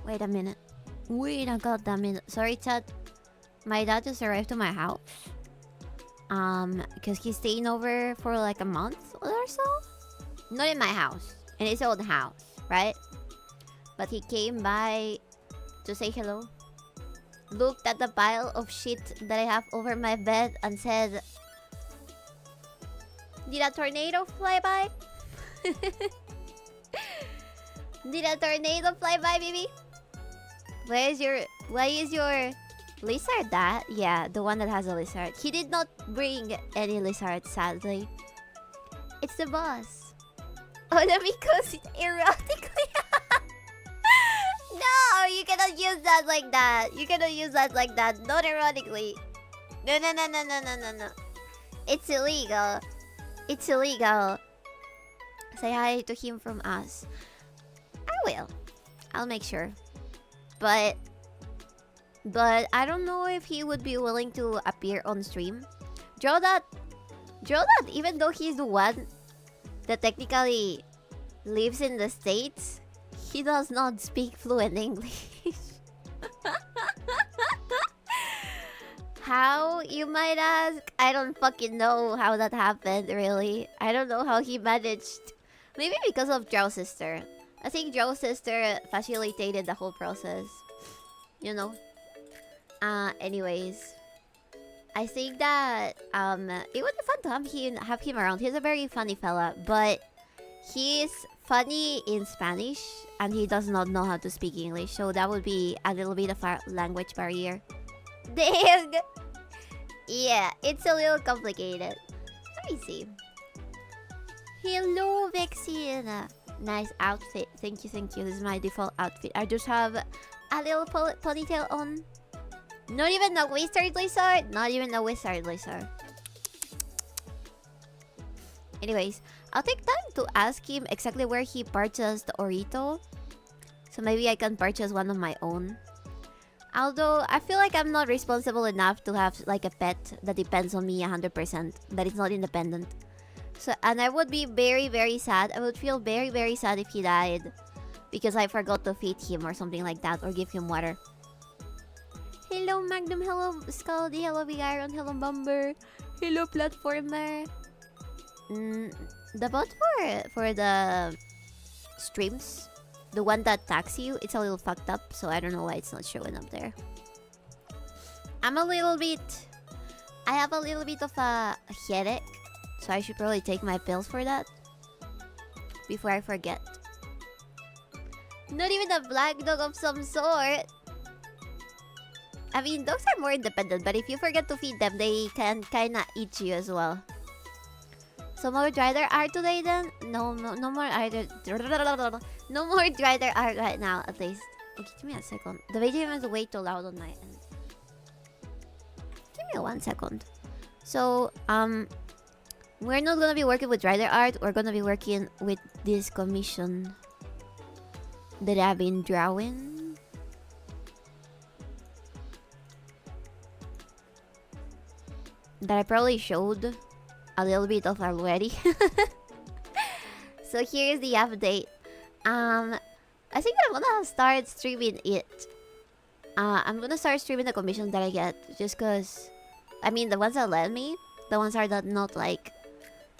Wait a minute. Wait a goddamn minute. Sorry, chat. My dad just arrived to my house. Because he's staying over for like a month or so. Not in my house. In his own house, right? But he came by to say hello. Looked at the pile of shit that I have over my bed and said, "Did a tornado fly by?" Did a tornado fly by, baby? Why is your lizard that? Yeah, the one that has a lizard. He did not bring any lizards, sadly. It's the boss. Oh, that because it's erotically. No, you cannot use that like that. You cannot use that like that. Not erotically. No. It's illegal. It's illegal. Say hi to him from us. I will. I'll make sure. But I don't know if he would be willing to appear on stream. 𝕓𝕦𝕤𝕚, even though he's the one that technically lives in the States, he does not speak fluent English. How, you might ask? I don't fucking know how that happened, really. I don't know how he managed. Maybe because of 𝕓𝕤's sister. I think 𝕓𝕤's sister facilitated the whole process. You know? Anyways. I think that it would be fun to have him around. He's a very funny fella, but he's funny in Spanish and he does not know how to speak English, so that would be a little bit of a language barrier. Dang! Yeah, it's a little complicated. Let me see. Hello, Vexina. Nice outfit. Thank you. This is my default outfit. I just have a little ponytail on. Not even a wizard lizard. Not even a wizard lizard. Anyways, I'll take time to ask him exactly where he purchased Orito. So maybe I can purchase one of my own. Although, I feel like I'm not responsible enough to have like a pet that depends on me 100%. That is not independent. So, and I would be very, very sad. I would feel very, very sad if he died. Because I forgot to feed him or something like that. Or give him water. Hello, Magnum. Hello, Scaldy. Hello, Big Iron. Hello, Bomber. Hello, Platformer. The bot for the streams, the one that tags you, it's a little fucked up, so I don't know why it's not showing up there. I have a little bit of a headache, so I should probably take my pills for that before I forget. Not even a black dog of some sort. I mean, dogs are more independent, but if you forget to feed them, they can kinda eat you as well. So more Drider art today then? No more either. No more Drider art right now, at least. Okay, give me a second. The video is way too loud on my end. Give me 1 second. So, we're not gonna be working with Drider art. We're gonna be working with this commission that I've been drawing. That I probably showed a little bit of already. So here's the update. I think I'm gonna start streaming it. I'm gonna start streaming the commissions that I get, just cause I mean the ones that let me, the ones are that not like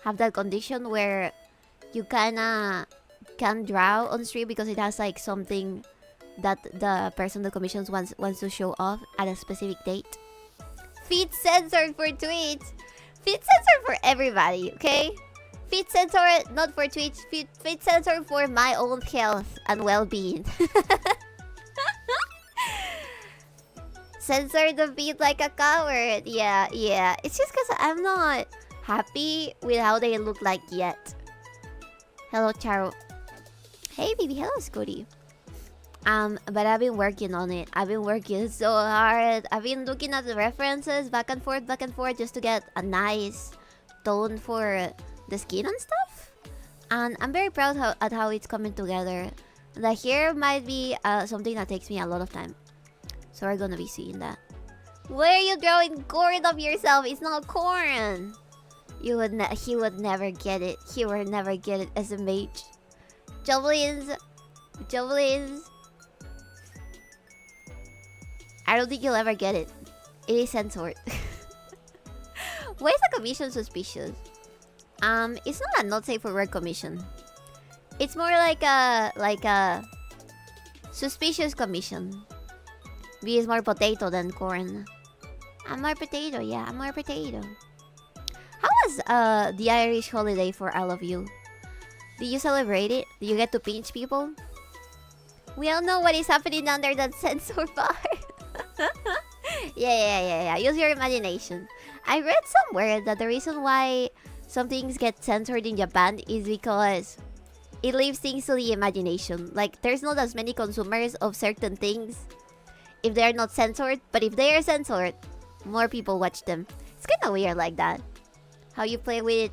have that condition where you kinda can draw on stream because it has like something that the person that commissions wants to show off at a specific date. Feet censored for Twitch. Feet censored for everybody, okay? Feet censored not for Twitch. Feet censored for my own health and well-being. Censor the feet like a coward. Yeah. It's just because I'm not happy with how they look like yet. Hello, Charo. Hey, baby. Hello, Scotty. But I've been working on it. I've been working so hard. I've been looking at the references back and forth just to get a nice tone for the skin and stuff. And I'm very proud at how it's coming together. The hair might be something that takes me a lot of time. So we're gonna be seeing that. Why are you drawing corn of yourself? It's not corn. He would never get it. He would never get it as a mage. Javelins. I don't think you'll ever get it. It is censored. Why is the commission suspicious? It's not a not safe for work commission. It's more like a suspicious commission. B is more potato than corn. I'm more potato, yeah, I'm more potato. How was the Irish holiday for all of you? Did you celebrate it? Did you get to pinch people? We all know what is happening under that censor bar. Yeah. Use your imagination. I read somewhere that the reason why some things get censored in Japan is because it leaves things to the imagination. Like, there's not as many consumers of certain things if they are not censored. But if they are censored, more people watch them. It's kind of weird like that. How you play with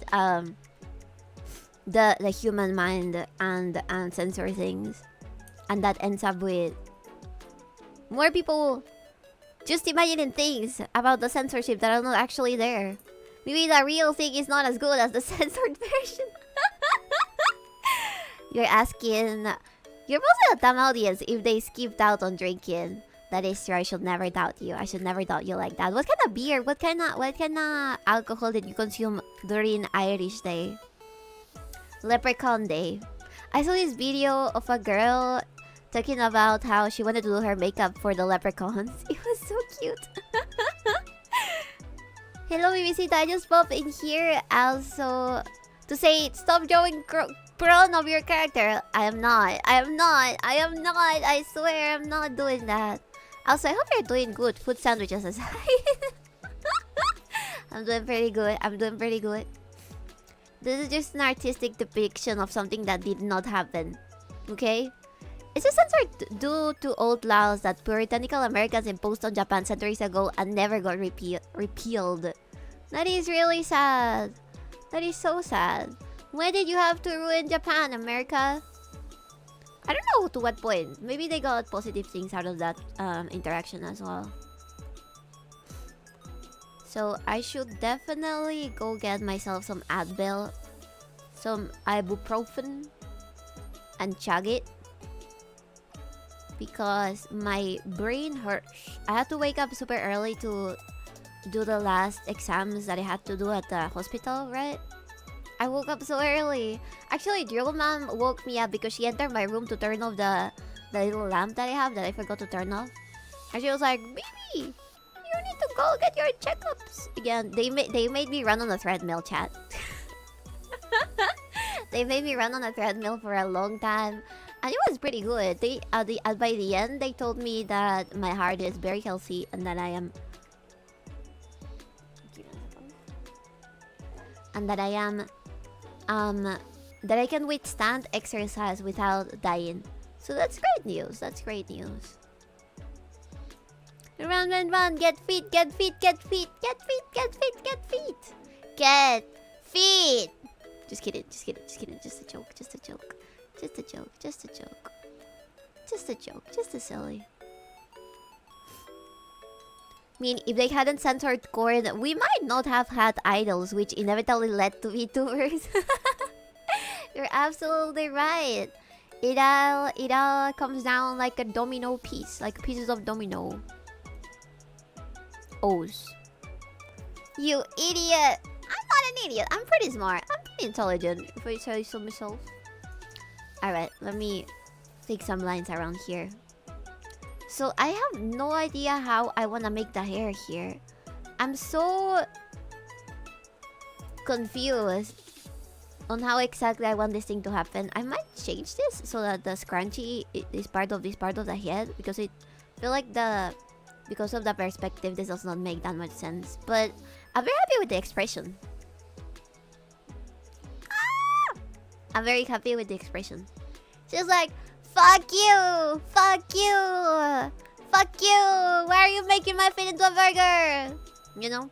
the human mind and censor things. And that ends up with more people just imagining things about the censorship that are not actually there. Maybe the real thing is not as good as the censored version. You're asking... You're mostly a dumb audience if they skipped out on drinking. That is true, I should never doubt you. I should never doubt you like that. What kind of beer, what kind of alcohol did you consume during Irish Day? Leprechaun Day. I saw this video of a girl talking about how she wanted to do her makeup for the leprechauns. It was so cute. Hello, BBC. I just popped in here also to say stop drawing prone of your character. I am not. I swear I'm not doing that. Also, I hope you're doing good. Food sandwiches aside. I'm doing pretty good. This is just an artistic depiction of something that did not happen. Okay? It's a censored due to old laws that puritanical Americans imposed on Japan centuries ago and never got repealed. That is really sad. That is so sad. Why did you have to ruin Japan, America? I don't know to what point. Maybe they got positive things out of that interaction as well. So I should definitely go get myself some Advil, some ibuprofen, and chug it. Because my brain hurts. I had to wake up super early to do the last exams that I had to do at the hospital, right? I woke up so early. Actually, Drill Mom woke me up because she entered my room to turn off the little lamp that I have that I forgot to turn off. And she was like, "Baby, you need to go get your checkups." Again, they made me run on a treadmill, chat. They made me run on a treadmill for a long time. And it was pretty good. By the end, they told me that my heart is very healthy and that I am... And that I am... that I can withstand exercise without dying. So that's great news. That's great news. Run. Get fit. Just kidding. Just a joke. Just a silly. I mean, if they hadn't censored corn, we might not have had idols, which inevitably led to VTubers. You're absolutely right. It all comes down like a domino piece, like pieces of domino. O's. You idiot! I'm not an idiot. I'm pretty smart. I'm pretty intelligent, if I say so myself. Alright, let me take some lines around here. So I have no idea how I want to make the hair here. I'm so confused on how exactly I want this thing to happen. I might change this so that the scrunchie is part of the head, because I feel like because of the perspective this does not make that much sense. But I'm very happy with the expression. I'm very happy with the expression. She's like, fuck you! Why are you making my feet into a burger? You know?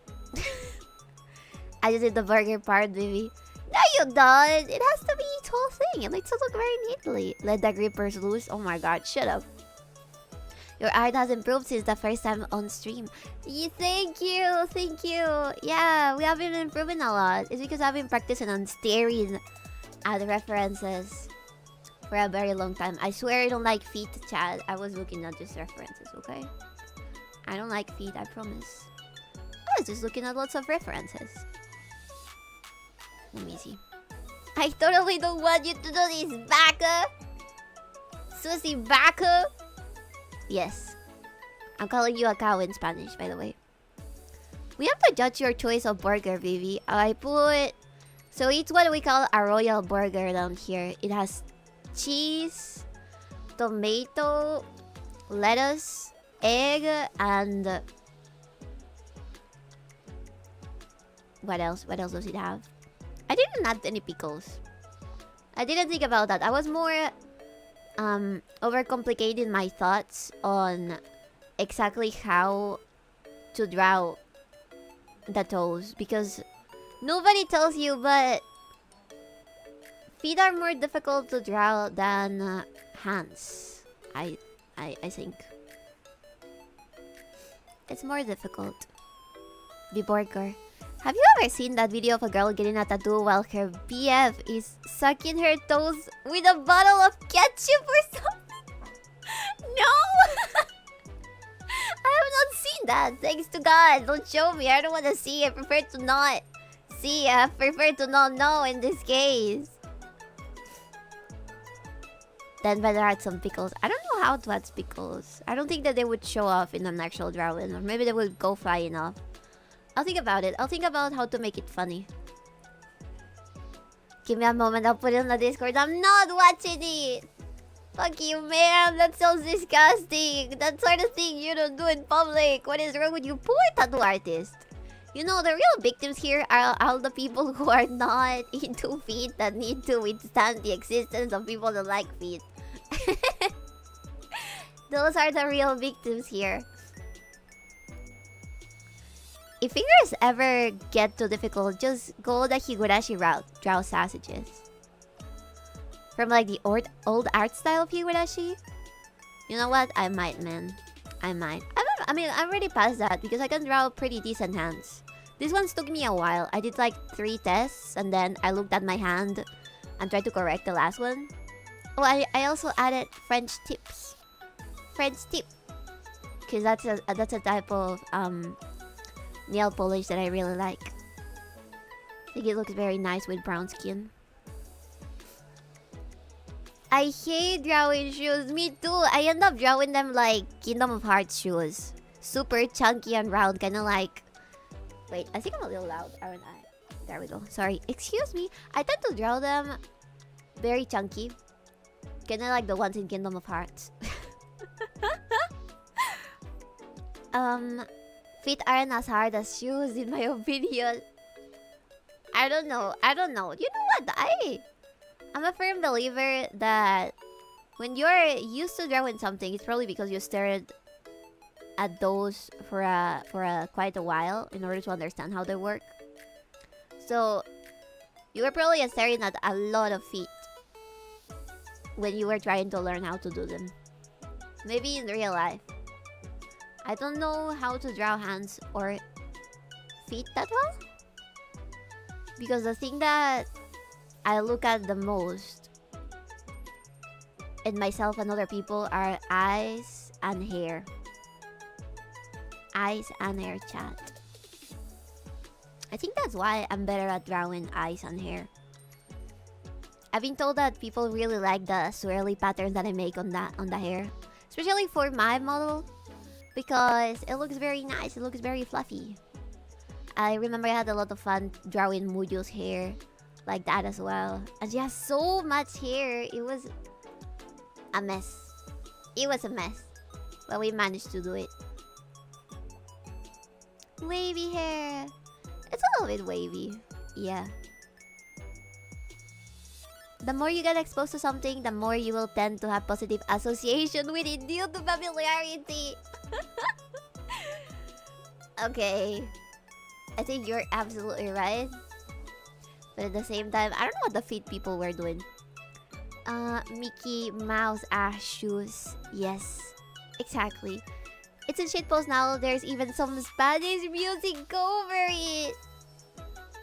I just did the burger part, baby. No, you don't! It has to be its whole thing. It makes it look very neatly. Let the grippers loose. Oh my god, shut up. Your art has improved since the first time on stream. Thank you. Yeah, we have been improving a lot. It's because I've been practicing on staring at references for a very long time. I swear I don't like feet, chat. I was looking at just references, okay? I don't like feet, I promise. I was just looking at lots of references. Let me see. I totally don't want you to do this, Baka! Susie Baka! Yes. I'm calling you a cow in Spanish, by the way. We have to judge your choice of burger, Vivi. I put... So it's what we call a royal burger down here. It has cheese, tomato, lettuce, egg, and... What else? What else does it have? I didn't add any pickles. I didn't think about that. I was more overcomplicating my thoughts on exactly how to draw the toes, because nobody tells you, but feet are more difficult to draw than hands. I think it's more difficult. The burger. Have you ever seen that video of a girl getting a tattoo while her BF is sucking her toes with a bottle of ketchup or something? No! I have not seen that. Thanks to God. Don't show me. I don't want to see. I prefer to not see. I prefer to not know in this case. Then better add some pickles. I don't know how to add pickles. I don't think that they would show off in an actual drawing. Or maybe they would go flying off. I'll think about it. I'll think about how to make it funny. Give me a moment. I'll put it on the Discord. I'm not watching it. Fuck you, man. That sounds disgusting. That sort of thing you don't do in public. What is wrong with you? Poor tattoo artist. You know, the real victims here are all the people who are not into feet that need to withstand the existence of people that like feet. Those are the real victims here. If fingers ever get too difficult, just go the Higurashi route. Draw sausages. From like the old art style of Higurashi. You know what? I might, man. I might. I mean, I'm already past that because I can draw pretty decent hands. This one's took me a while. I did like 3 tests and then I looked at my hand and tried to correct the last one. Oh, I also added French tips. French tip. Because that's a type of nail polish that I really like. I think it looks very nice with brown skin. I hate drawing shoes. Me too. I end up drawing them like Kingdom of Hearts shoes. Super chunky and round. Kind of like... Wait, I think I'm a little loud, aren't I? There we go. Sorry. Excuse me. I tend to draw them very chunky. Kind of like the ones in Kingdom of Hearts. Feet aren't as hard as shoes, in my opinion. I don't know. You know what? I'm a firm believer that when you're used to drawing something, it's probably because you stared at those for quite a while in order to understand how they work. So you were probably staring at a lot of feet when you were trying to learn how to do them. Maybe in real life. I don't know how to draw hands or feet that well. Because the thing that I look at the most in myself and other people are eyes and hair. Eyes and hair, chat. I think that's why I'm better at drawing eyes and hair. I've been told that people really like the swirly patterns that I make on the hair. Especially for my model. Because it looks very nice. It looks very fluffy. I remember I had a lot of fun drawing Mujo's hair like that as well. And she has so much hair. It was a mess. It was a mess. But we managed to do it. Wavy hair. It's a little bit wavy. Yeah. The more you get exposed to something, the more you will tend to have positive association with it due to familiarity. Okay. I think you're absolutely right. But at the same time, I don't know what the feet people were doing. Mickey Mouse ass shoes. Yes. Exactly. It's in shitpost now. There's even some Spanish music over it.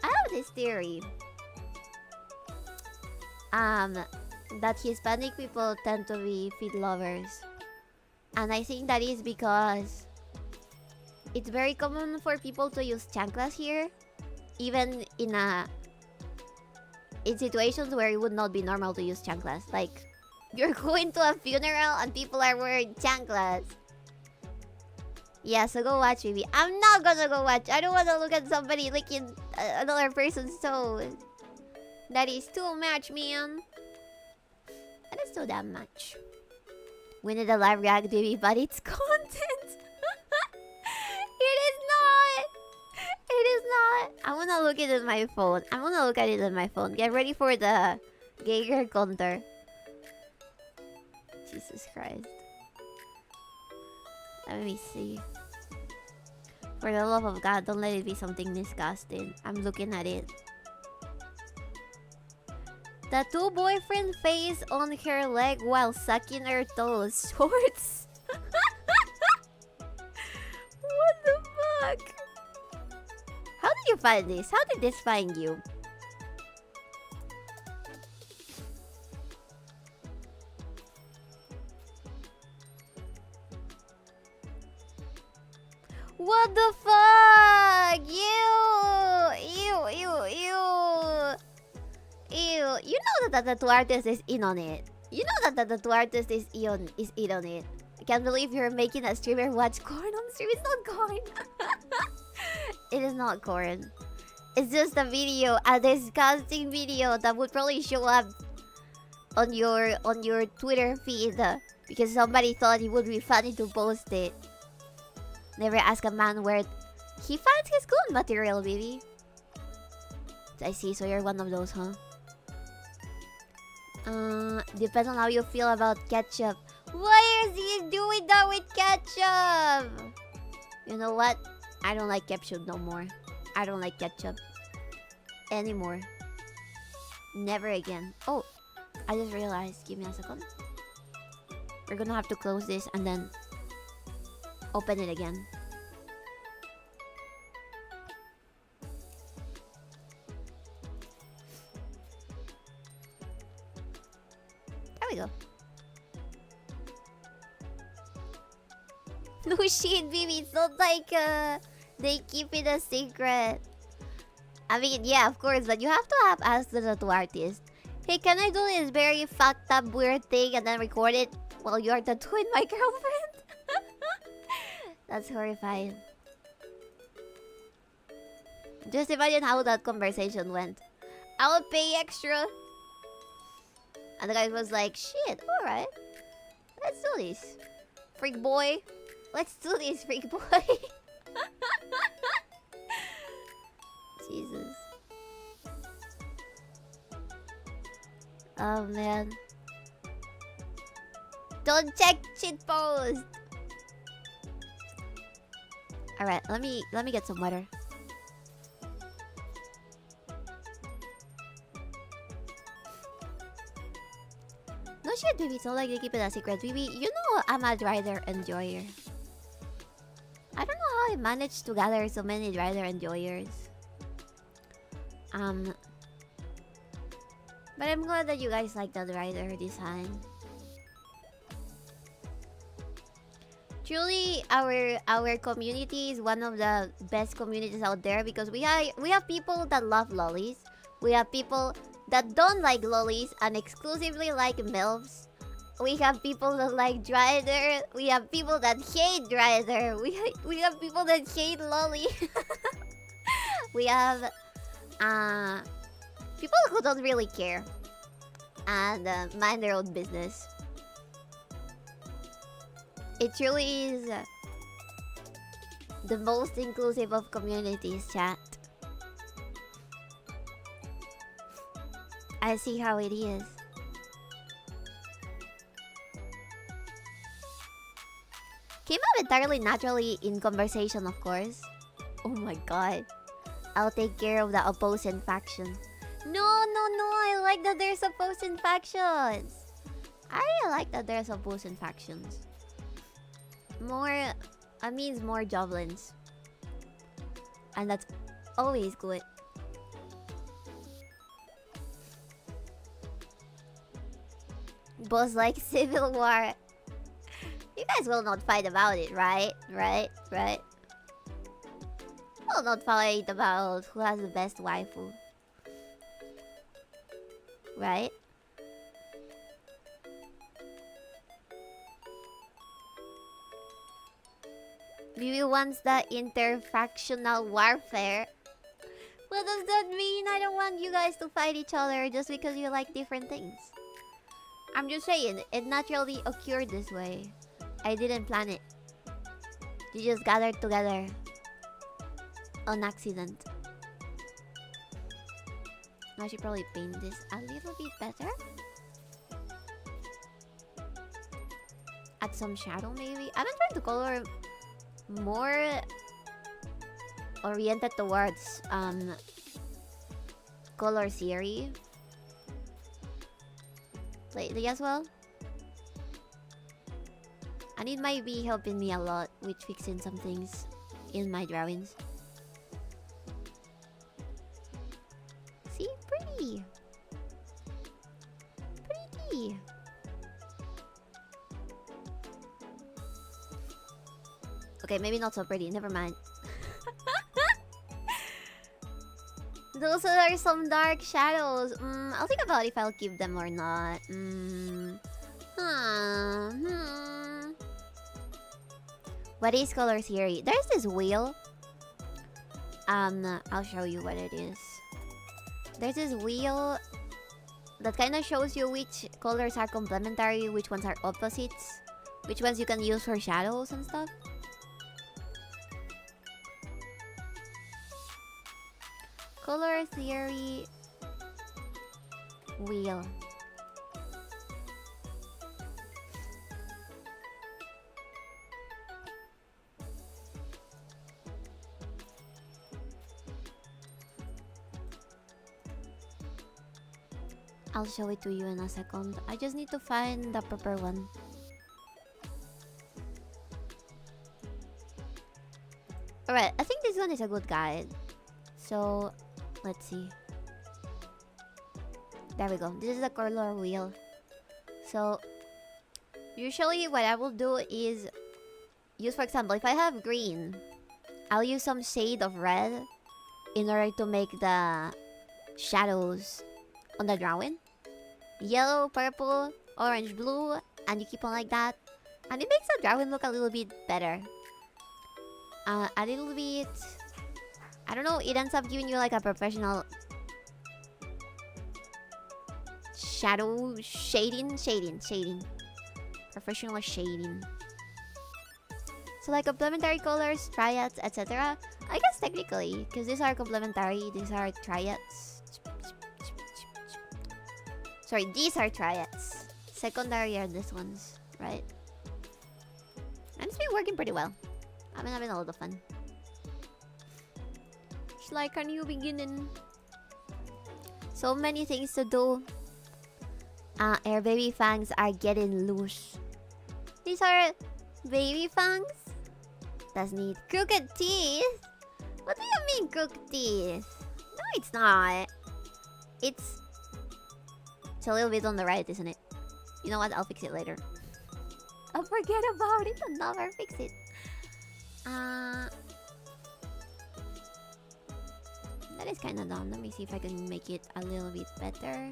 I have this theory. That Hispanic people tend to be feet lovers. And I think that is because It's very common for people to use chanclas here, even in situations where it would not be normal to use chanclas. Like, you're going to a funeral and people are wearing chanclas. Yeah, so go watch, baby. I'm not gonna go watch. I don't want to look at somebody licking another person's toes. That is too much, man. That is too damn much. We need a live react, baby, but it's content. It is not. It is not. I wanna look at it on my phone. I wanna look at it on my phone. Get ready for the Geiger counter. Jesus Christ. Let me see. For the love of God, don't let it be something disgusting. I'm looking at it. Tattoo boyfriend face on her leg while sucking her toes. Shorts? What the fuck? How did you find this? How did this find you? What the fuck? Ew! You know that the tattoo artist is in on it. You know that the tattoo artist is in on it. I can't believe you're making a streamer watch corn on stream. It's not corn. It is not corn. It's just a video, a disgusting video that would probably show up on your Twitter feed because somebody thought it would be funny to post it. Never ask a man where he finds his clone material, baby. I see, so you're one of those, huh? Depends on how you feel about ketchup. Why is he doing that with ketchup? You know what? I don't like ketchup no more. I don't like ketchup anymore. Never again. Oh, I just realized. Give me a second. We're gonna have to close this and then open it again. There we go. No shit, baby. It's not like they keep it a secret. I mean, yeah, of course, but you have to have asked the tattoo artist. Hey, can I do this very fucked up weird thing and then record it while you're tattooing my girlfriend? That's horrifying. Just imagine how that conversation went. I'll pay extra. And the guy was like, shit, alright. Let's do this. Freak boy. Let's do this, freak boy. Jesus. Oh man. Don't check shit post. Alright, let me get some water. No shit, baby. It's not like they keep it a secret. Baby, you know I'm a rider enjoyer. I don't know how I managed to gather so many rider enjoyers. But I'm glad that you guys like that rider design. Truly, our community is one of the best communities out there because we have people that love lollies. We have people that don't like lollies and exclusively like MILFs. We have people that like Drider. We have people that hate Drider. We have people that hate lolly. We have people who don't really care and mind their own business. It truly is the most inclusive of communities, chat. I see how it is. Came up entirely naturally in conversation, of course. Oh my god. I'll take care of the opposing faction. No, I like that there's opposing factions. I really like that there's opposing factions. That means more joblins. And that's always good. Boss like civil war. You guys will not fight about it, right? Right? I'll not fight about who has the best waifu. Right? Vivi wants the interfactional warfare. What does that mean? I don't want you guys to fight each other just because you like different things. I'm just saying, it naturally occurred this way. I didn't plan it. You just gathered together on accident. I should probably paint this a little bit better. Add some shadow maybe. I've been trying to color more oriented towards color theory lately as well. And it might be helping me a lot with fixing some things in my drawings. See? Pretty! Pretty! Okay, maybe not so pretty. Never mind. Those are some dark shadows. I'll think about if I'll keep them or not. What is color theory? There's this wheel. I'll show you what it is. There's this wheel that kind of shows you which colors are complementary, which ones are opposites, which ones you can use for shadows and stuff. Color theory wheel. I'll show it to you in a second. I just need to find the proper one. Alright, I think this one is a good guide. So, let's see. There we go. This is the color wheel. So, usually what I will do is use, for example, if I have green, I'll use some shade of red in order to make the shadows on the drawing. Yellow, purple, orange, blue, and you keep on like that. And it makes the drawing look a little bit better. A little bit... I don't know, it ends up giving you like a professional shadow shading. Professional shading. So like complementary colors, triads, etc. I guess technically, because these are complementary, these are triads. Sorry, these are triads. Secondary are these ones, right? And it's been working pretty well. I've been having a lot of fun. It's like a new beginning. So many things to do. Our baby fangs are getting loose. These are baby fangs? That's neat. Crooked teeth? What do you mean crooked teeth? No, it's not. It's a little bit on the right, isn't it? You know what? I'll fix it later. I'll forget about it and never fix it. That is kind of dumb. Let me see if I can make it a little bit better.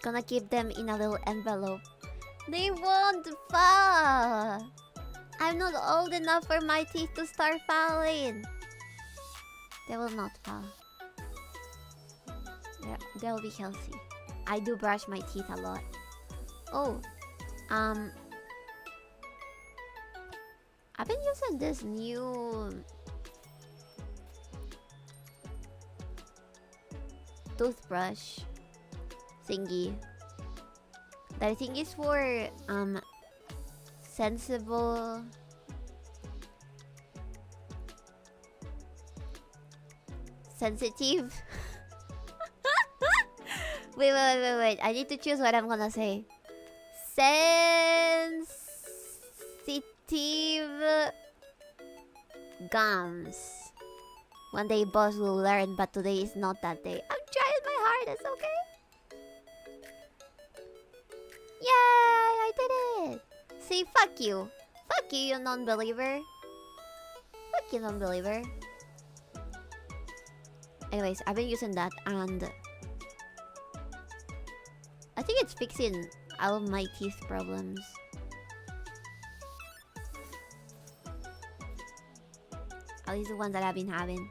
Gonna keep them in a little envelope. They won't fall! I'm not old enough for my teeth to start falling. They will not fall. They'll be healthy. I do brush my teeth a lot. Oh, I've been using this new toothbrush thingy that I think is for sensitive wait, I need to choose what I'm gonna say. Sensitive gums. One day boss will learn, but today is not that day. I'm trying my hardest, okay? Yay! I did it! See, fuck you. Fuck you, you non-believer. Fuck you, non-believer. Anyways, I've been using that and I think it's fixing all of my teeth problems. At least the ones that I've been having.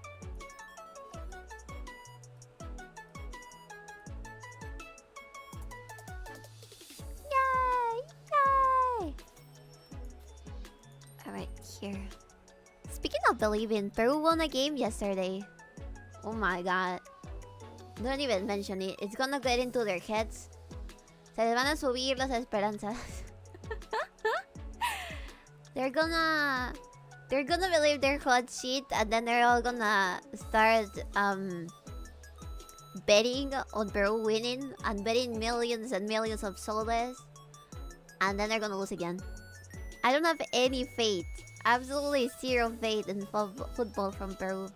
Yay! Yay! Alright, here. Speaking of believing, Peru won a game yesterday. Oh my god. Don't even mention it. It's gonna get into their heads. Se les van a subir las esperanzas. They're gonna believe they're hot shit and then they're all gonna start betting on Peru winning and betting millions and millions of soles. And then they're gonna lose again. I don't have any faith. Absolutely zero faith in football from Peru.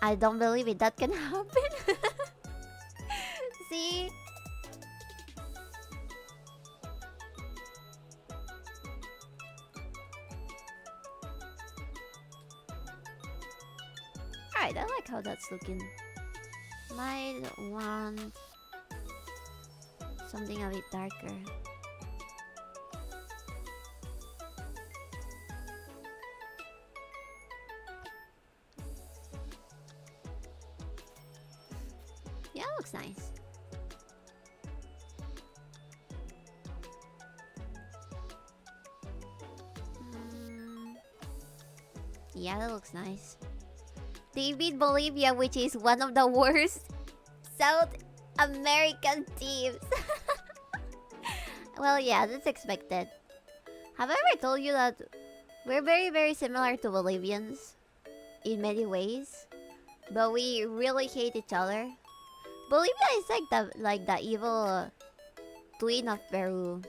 I don't believe it. That can happen. See? Alright, I like how that's looking. Might want something a bit darker. Yeah, it looks nice. Yeah, that looks nice. They beat Bolivia, which is one of the worst South American teams. Well, yeah, that's expected. Have I ever told you that we're very, very similar to Bolivians in many ways, but we really hate each other? Bolivia is like the evil twin of Peru.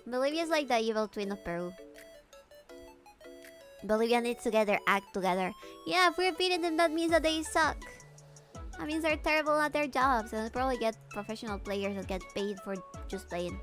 Bolivia is like the evil twin of Peru. Bolivia needs to act together. Yeah, if we're beating them, that means that they suck. That means they're terrible at their jobs, and they'll probably get professional players that get paid for just playing.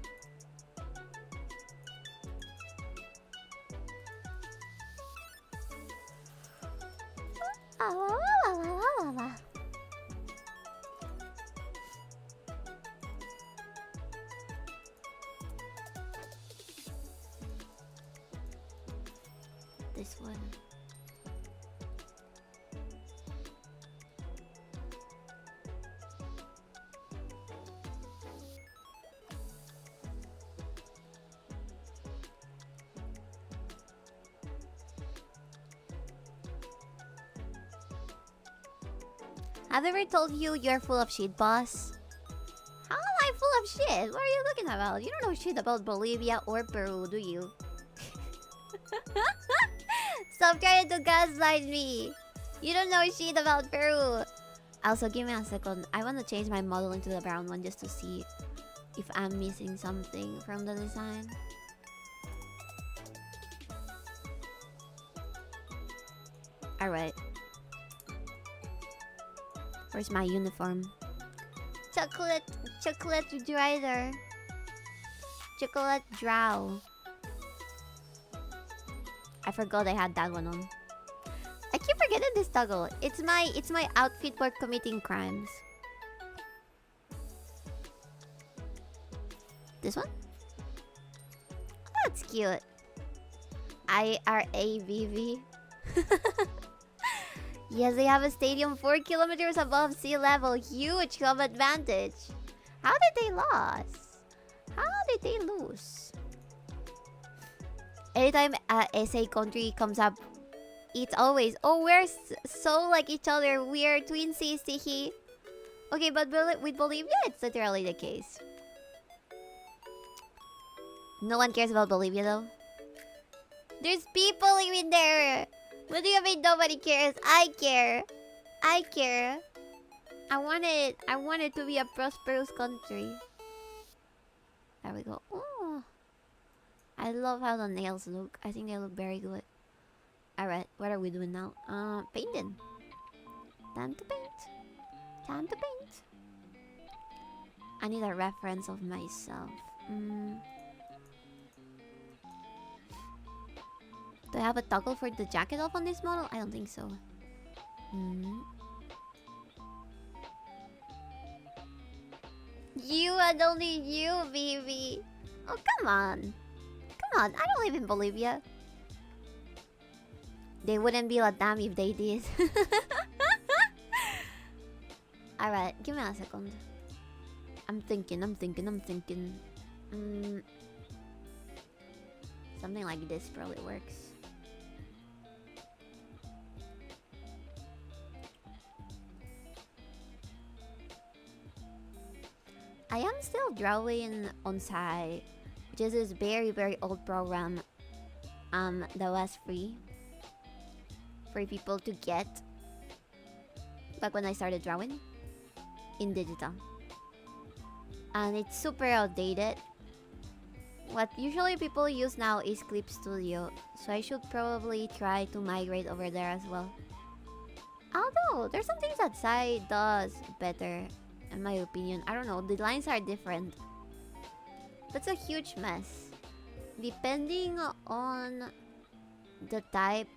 This one. Have I ever told you you're full of shit, boss? How am I full of shit? What are you looking about? You don't know shit about Bolivia or Peru, do you? Stop trying to gaslight me. You don't know shit about Peru. Also, give me a second. I want to change my model into the brown one just to see if I'm missing something from the design. Alright. Where's my uniform? Chocolate drider. Chocolate drow. I forgot I had that one on. I keep forgetting this toggle. It's my outfit for committing crimes. This one? Oh, that's cute. IRAVV. Yes, they have a stadium 4 kilometers above sea level. Huge home advantage. How did they lose? How did they lose? Anytime SA country comes up, it's always, oh, we're so like each other. We're twinsies, tihi. Okay, but with Bolivia, it's literally the case. No one cares about Bolivia, though. There's people living there. What do you mean nobody cares? I care. I care. I want it to be a prosperous country. There we go. Oh, I love how the nails look. I think they look very good. Alright, what are we doing now? Painting. Time to paint. Time to paint. I need a reference of myself. Do I have a toggle for the jacket off on this model? I don't think so. You and only you, baby. Oh, come on. Come on, I don't even believe ya. They wouldn't be Latam if they did. Alright, give me a second. I'm thinking. Something like this probably works. I am still drawing on Sai, which is this very, very old program that was free for people to get back when I started drawing in digital. And it's super outdated. What usually people use now is Clip Studio, so I should probably try to migrate over there as well. Although, there's some things that Sai does better, in my opinion. I don't know, the lines are different. That's a huge mess. Depending on the type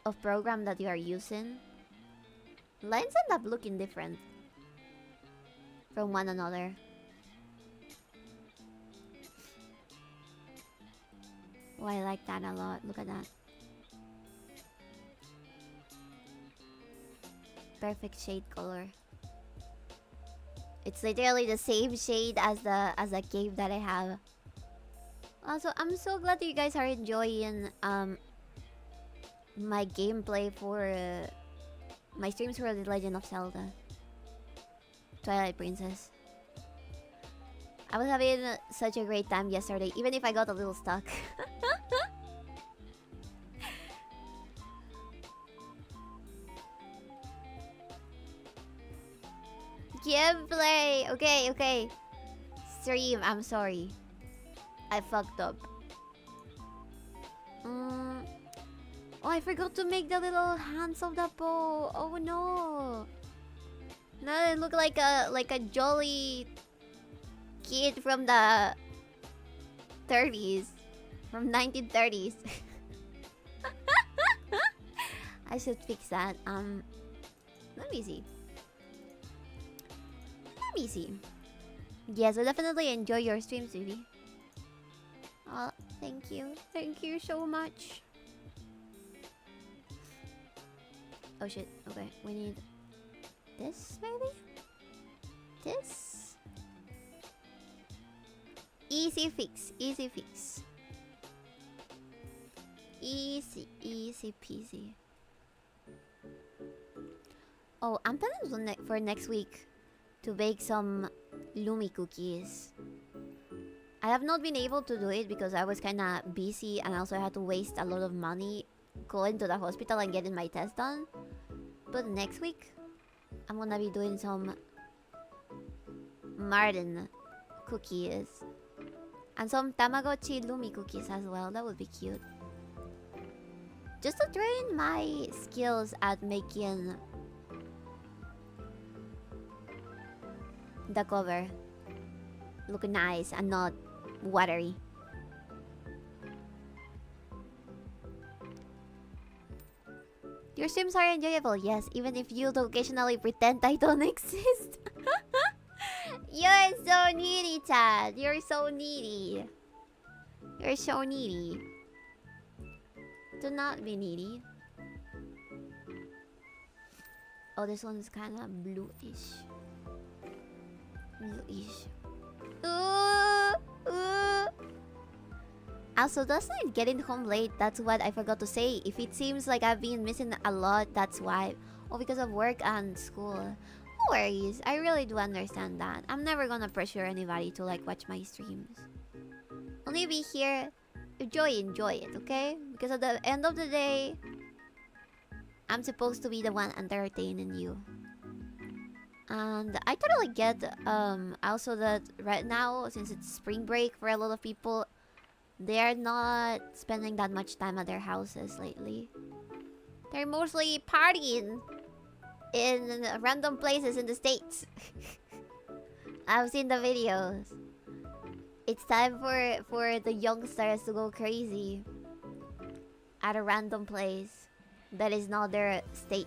of program that you are using, lines end up looking different from one another. Oh, I like that a lot. Look at that. Perfect shade color. It's literally the same shade as the cave that I have. Also, I'm so glad that you guys are enjoying my gameplay for my streams for The Legend of Zelda Twilight Princess. I was having such a great time yesterday, even if I got a little stuck. Gameplay! Okay. Stream, I'm sorry. I fucked up. Oh, I forgot to make the little hands of the bow. Oh no. Now they look like a jolly kid from the 30s. From 1930s. I should fix that. Let me see. Yes, I definitely enjoy your stream, sweetie. Oh, thank you. Thank you so much. Oh shit, okay. We need this, maybe? This? Easy fix. Easy peasy. Oh, I'm planning for next week to bake some Lumi cookies. I have not been able to do it because I was kinda busy and also I had to waste a lot of money going to the hospital and getting my test done. But next week, I'm gonna be doing some Martin cookies. And some Tamagotchi Lumi cookies as well. That would be cute. Just to train my skills at making the cover look nice and not watery. Your streams are enjoyable, yes, even if you occasionally pretend I don't exist. You're so needy, Chad. You're so needy. You're so needy. Do not be needy. Oh, this one's kind of bluish. Also, doesn't it getting home late? That's what I forgot to say. If it seems like I've been missing a lot, that's why. Oh, because of work and school. No worries. I really do understand that. I'm never gonna pressure anybody to like watch my streams. Only be here. Enjoy it, okay? Because at the end of the day, I'm supposed to be the one entertaining you. And I totally get also that right now, since it's spring break for a lot of people, they're not spending that much time at their houses lately. They're mostly partying in random places in the States. I've seen the videos. It's time for the youngsters to go crazy at a random place that is not their state.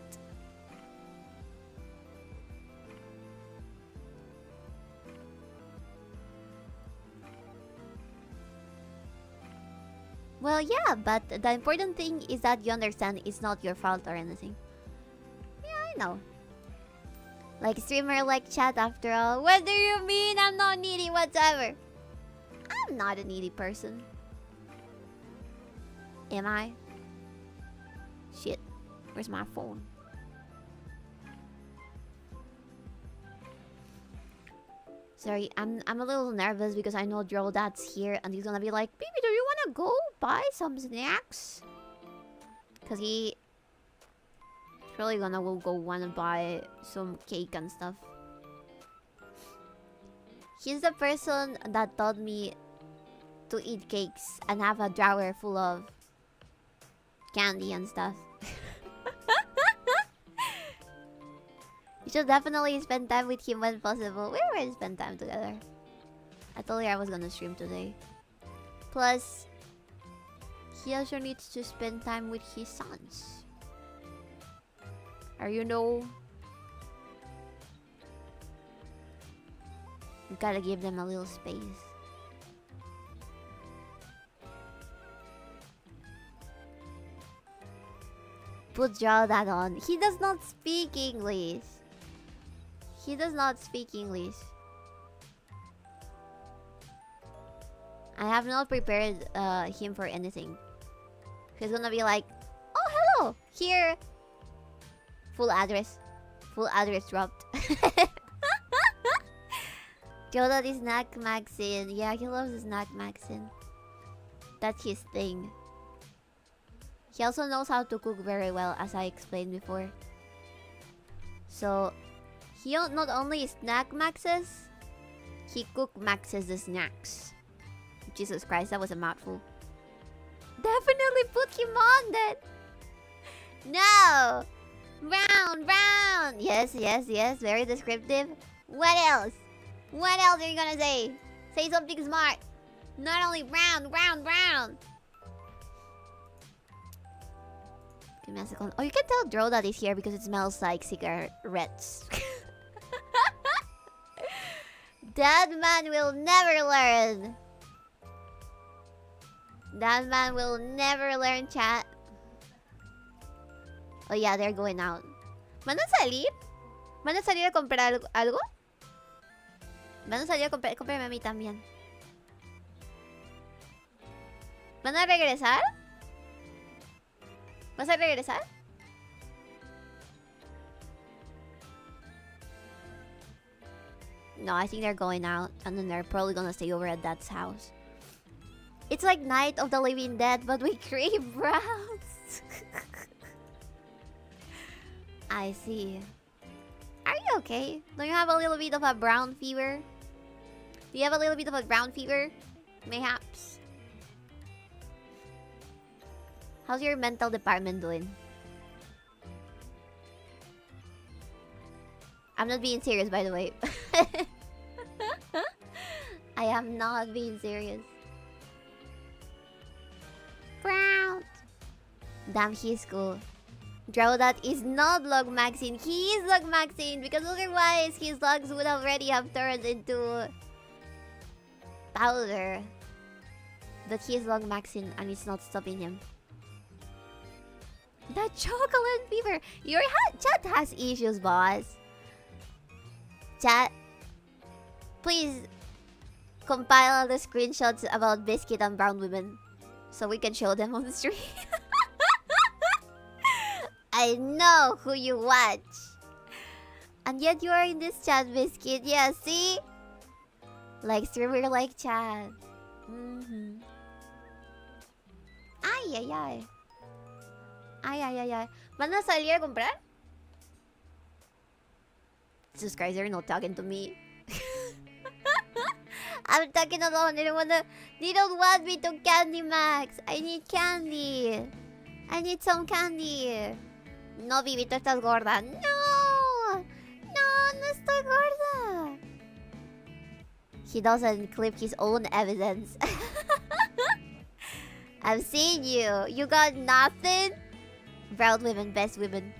Well, yeah, but the important thing is that you understand it's not your fault or anything. Yeah, I know. Like streamer, like chat after all. What do you mean I'm not needy whatsoever? I'm not a needy person. Am I? Shit. Where's my phone? Sorry, I'm a little nervous because I know 𝕓𝕤𝕤𝕤's here and he's gonna be like, baby, do you wanna go buy some snacks? Cause he's probably gonna go wanna buy some cake and stuff. He's the person that taught me to eat cakes and have a drawer full of candy and stuff. You should definitely spend time with him when possible. We will spend time together. I told you I was gonna stream today. Plus, he also needs to spend time with his sons. Or you know, you gotta give them a little space. Put 𝕓𝕤𝕤𝕤 on. He does not speak English. He does not speak English. I have not prepared him for anything. He's gonna be like, oh, hello! Here! Full address. Full address dropped. 𝕓𝕤𝕤𝕤 is snack maxin. Yeah, he loves the snack maxin. That's his thing. He also knows how to cook very well, as I explained before. So, he not only snack maxes, he cook maxes the snacks. Jesus Christ, that was a mouthful. Definitely put him on then! No! Round, round! Yes, yes, yes, very descriptive. What else? What else are you gonna say? Say something smart. Not only round, round, round. Give me a second. Oh, you can tell 𝕓𝕤𝕤𝕤 is here because it smells like cigarettes. That man will never learn. That man will never learn, chat. Oh yeah, they're going out. ¿Van a salir? ¿Van a salir a comprar algo? ¿Van a salir a comprar? Cómprame a mí también. ¿Van a regresar? ¿Vas a regresar? No, I think they're going out. And then they're probably gonna stay over at Dad's house. It's like Night of the Living Dead, but with gray browns. I see. Are you okay? Don't you have a little bit of a brown fever? Do you have a little bit of a brown fever? Mayhaps. How's your mental department doing? I'm not being serious, by the way. I am not being serious. Brown. Damn, he's cool. 𝕓𝕤𝕤𝕤 is not log maxing. He is log maxing because otherwise his logs would already have turned into powder. But he is log maxing and it's not stopping him. The chocolate fever. Your chat has issues, boss. Chat, please compile the screenshots about Biscuit and brown women so we can show them on the stream. I know who you watch. And yet you are in this chat, Biscuit. Yeah, see? Like streamer, like chat. Ay, ay, ay. Ay, ay, ay, ay. ¿Van a salir a comprar? Jesus Christ, they're not talking to me. I'm talking alone. They don't want me to candy max. I need candy. I need some candy. No, Vivi, tú estás gorda. No. No, no estoy gorda. He doesn't clip his own evidence. I've seen you. You got nothing? Proud women, best women.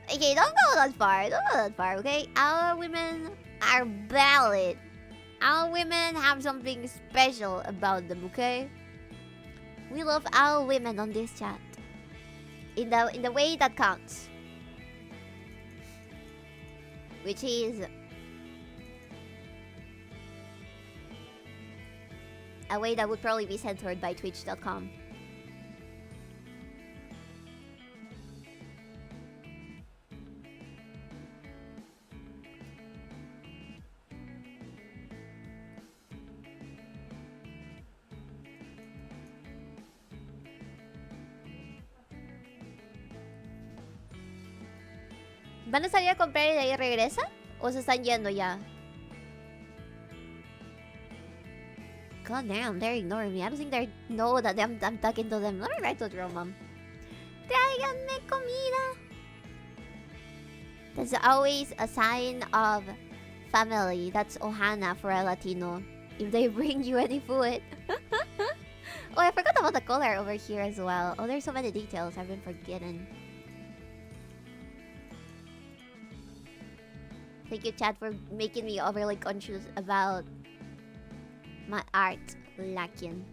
Okay, don't go that far. Don't go that far, okay? Our women are valid. Our women have something special about them, okay? We love our women on this chat. In the way that counts. Which is a way that would probably be censored by Twitch.com. ¿Van a salir a comprar y de ahí regresan? ¿O se están yendo ya? God damn, they're ignoring me. I don't think they know that I'm talking to them. Let me write to Mom. Tráiganme comida. That's always a sign of family. That's Ohana for a Latino. If they bring you any food. Oh, I forgot about the color over here as well. Oh, there's so many details I've been forgetting. Thank you, chat, for making me overly conscious about my art lacking.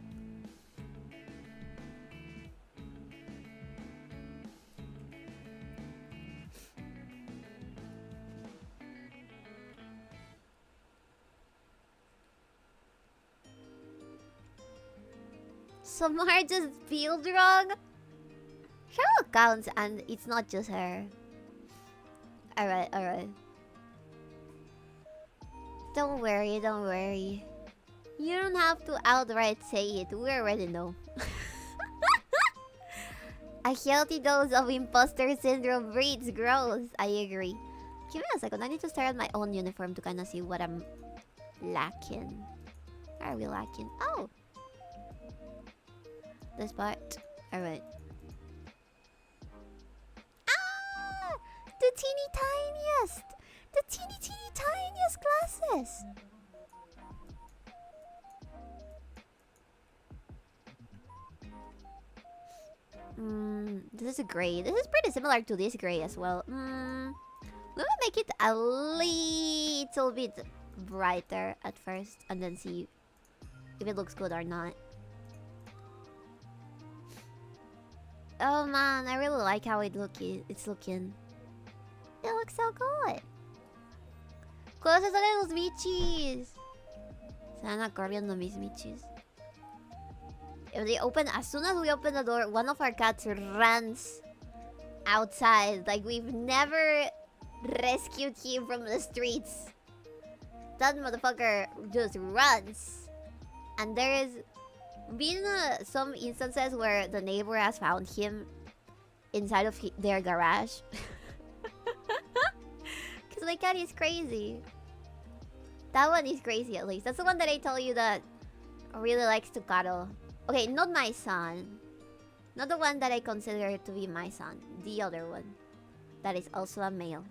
Some art just peeled wrong. Sherlock counts, and it's not just her. Alright, alright. Don't worry, don't worry. You don't have to outright say it. We already know. A healthy dose of imposter syndrome breeds growth. I agree. Give me a second. I need to stare at my own uniform to kind of see what I'm lacking. What are we lacking? Oh! This part. Alright. Ah! The teeny tiniest! The teeny tiniest glasses! This is a gray. This is pretty similar to this gray as well. Let me make it a little bit brighter at first and then see if it looks good or not. Oh man, I really like how it's looking. It looks so good. Cosas de los michis. Se van corriendo mis michis. If they open, as soon as we open the door, one of our cats runs outside. Like we've never rescued him from the streets. That motherfucker just runs. And there is been some instances where the neighbor has found him inside of their garage. Because my cat is crazy. That one is crazy at least. That's the one that I told you that really likes to cuddle. Okay, not my son. Not the one that I consider to be my son. The other one. That is also a male.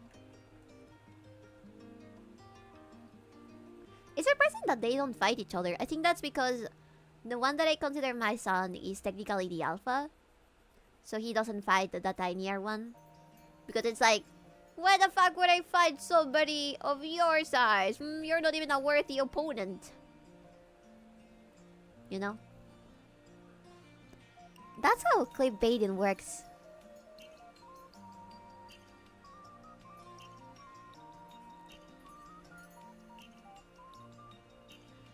It's surprising that they don't fight each other. I think that's because the one that I consider my son is technically the alpha. So he doesn't fight the tinier one. Because it's like, why the fuck would I fight somebody of your size? You're not even a worthy opponent. You know? That's how clickbaiting works.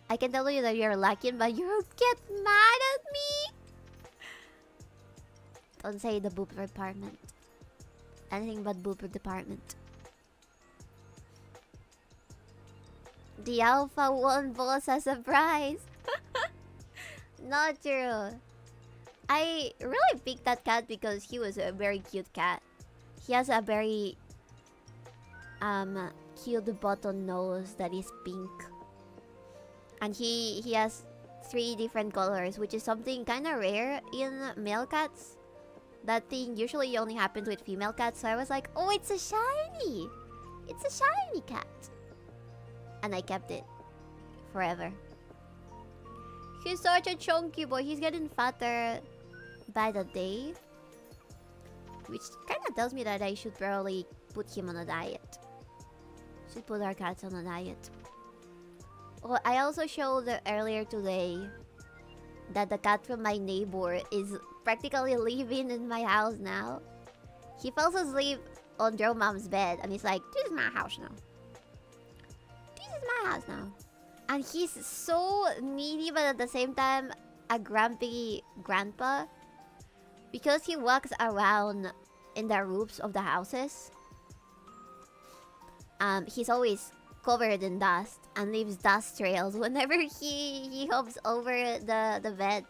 I can tell you that you're lacking, but you get mad at me. Don't say the boob department. Anything but boob department. The alpha won boss as a prize. Not true. I really picked that cat because he was a very cute cat. He has a very cute button nose that is pink. And he has 3 different colors, which is something kind of rare in male cats. That thing usually only happens with female cats. So I was like, oh, it's a shiny! It's a shiny cat. And I kept it. forever. He's such a chunky boy. He's getting fatter by the day. Which kind of tells me that I should probably put him on a diet. Should put our cats on a diet. Oh, I also showed earlier today that the cat from my neighbor is practically living in my house now. He falls asleep on Joe Mom's bed and he's like, this is my house now. This is my house now. And he's so needy but at the same time a grumpy grandpa. Because he walks around in the roofs of the houses. He's always covered in dust and leaves dust trails whenever he hops over the bed.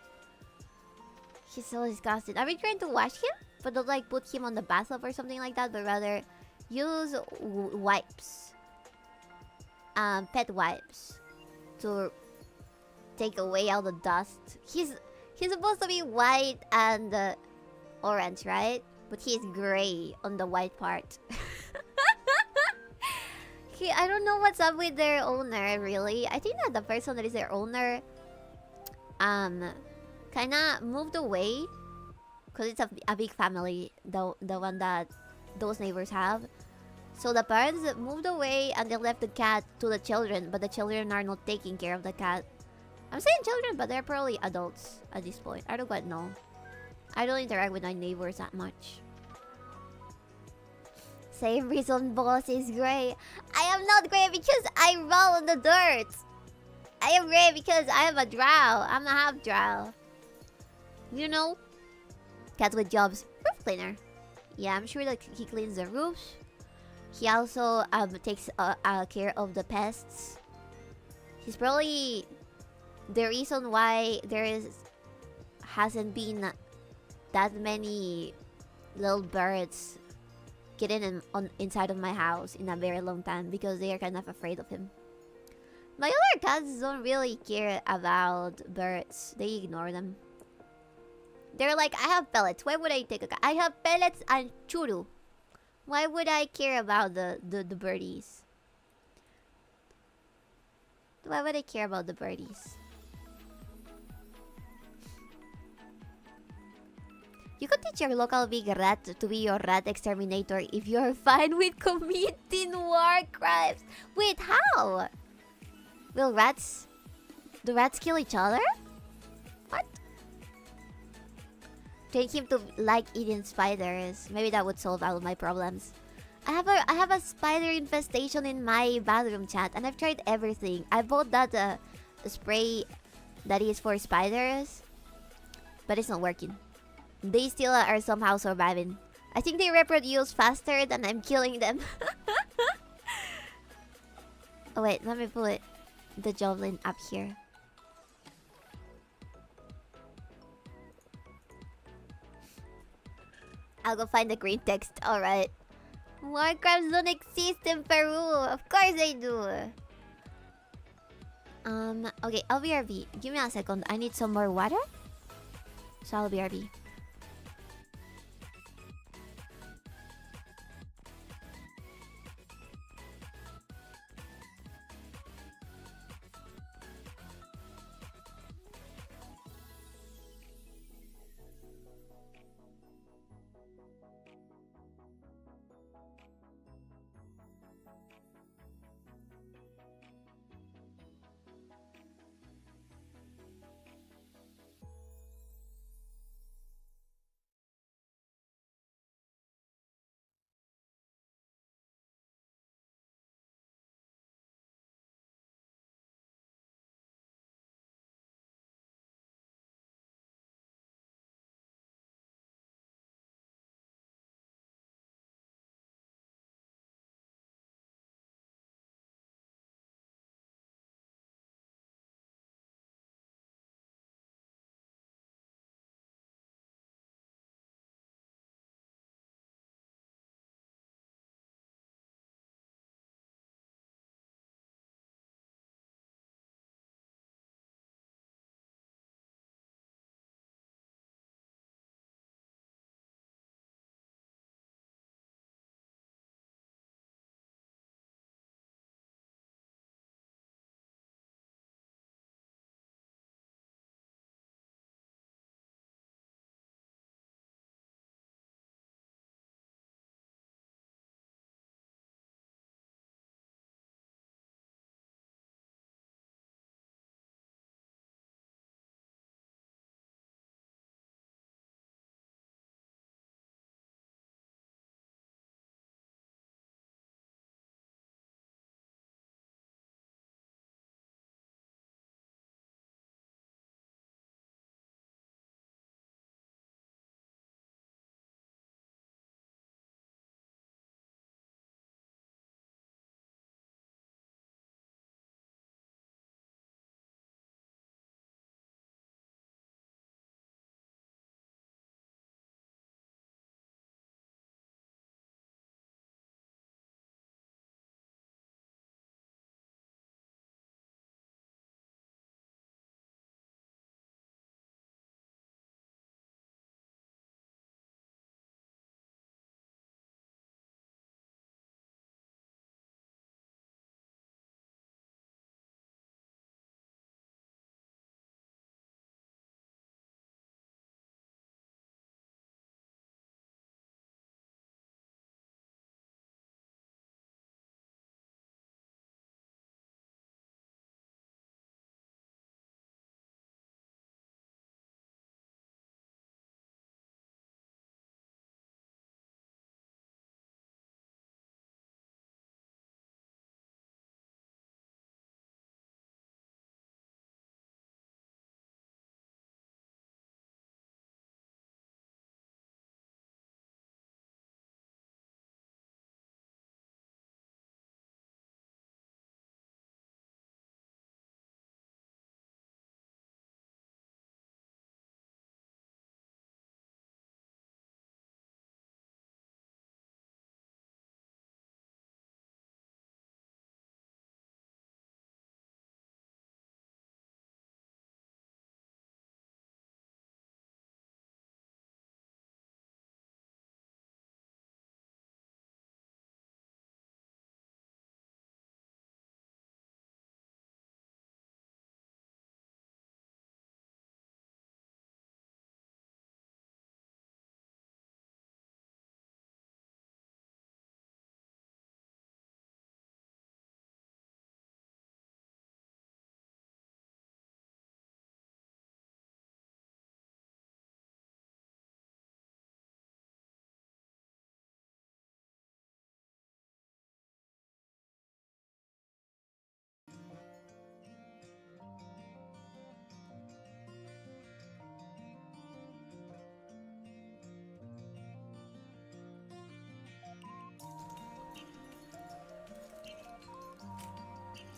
He's so disgusting. I've been trying to wash him, but don't like put him on the bathtub or something like that, but rather use wipes. Pet wipes to take away all the dust. He's supposed to be white and orange, right? But he's gray on the white part. I don't know what's up with their owner, really. I think that the person that is their owner kinda moved away. Because it's a big family, the one that those neighbors have. So the parents moved away and they left the cat to the children. But the children are not taking care of the cat. I'm saying children, but they're probably adults at this point. I don't quite know. I don't interact with my neighbors that much. Same reason boss is gray. I am not gray because I roll in the dirt. I am gray because I am a drow. I'm a half drow. You know? Cat with jobs. Roof cleaner. Yeah, I'm sure that he cleans the roofs. He also takes care of the pests. He's probably the reason why hasn't been that many little birds getting inside of my house in a very long time because they are kind of afraid of him. My other cats don't really care about birds. They ignore them. They're like, I have pellets. Why would I take a cat? I have pellets and churu. Why would I care about the birdies? Why would I care about the birdies? You could teach your local big rat to be your rat exterminator if you're fine with committing war crimes. Wait, how? Do rats kill each other? What? Train him to like eating spiders. Maybe that would solve all of my problems. I have a spider infestation in my bathroom, chat, and I've tried everything. I bought that spray that is for spiders, but it's not working. They still are somehow surviving. I think they reproduce faster than I'm killing them. Oh wait, let me put the javelin up here. I'll go find the green text. Alright. War crimes don't exist in Peru. Of course they do. Okay, I'll BRB. Give me a second. I need some more water. So I'll BRB.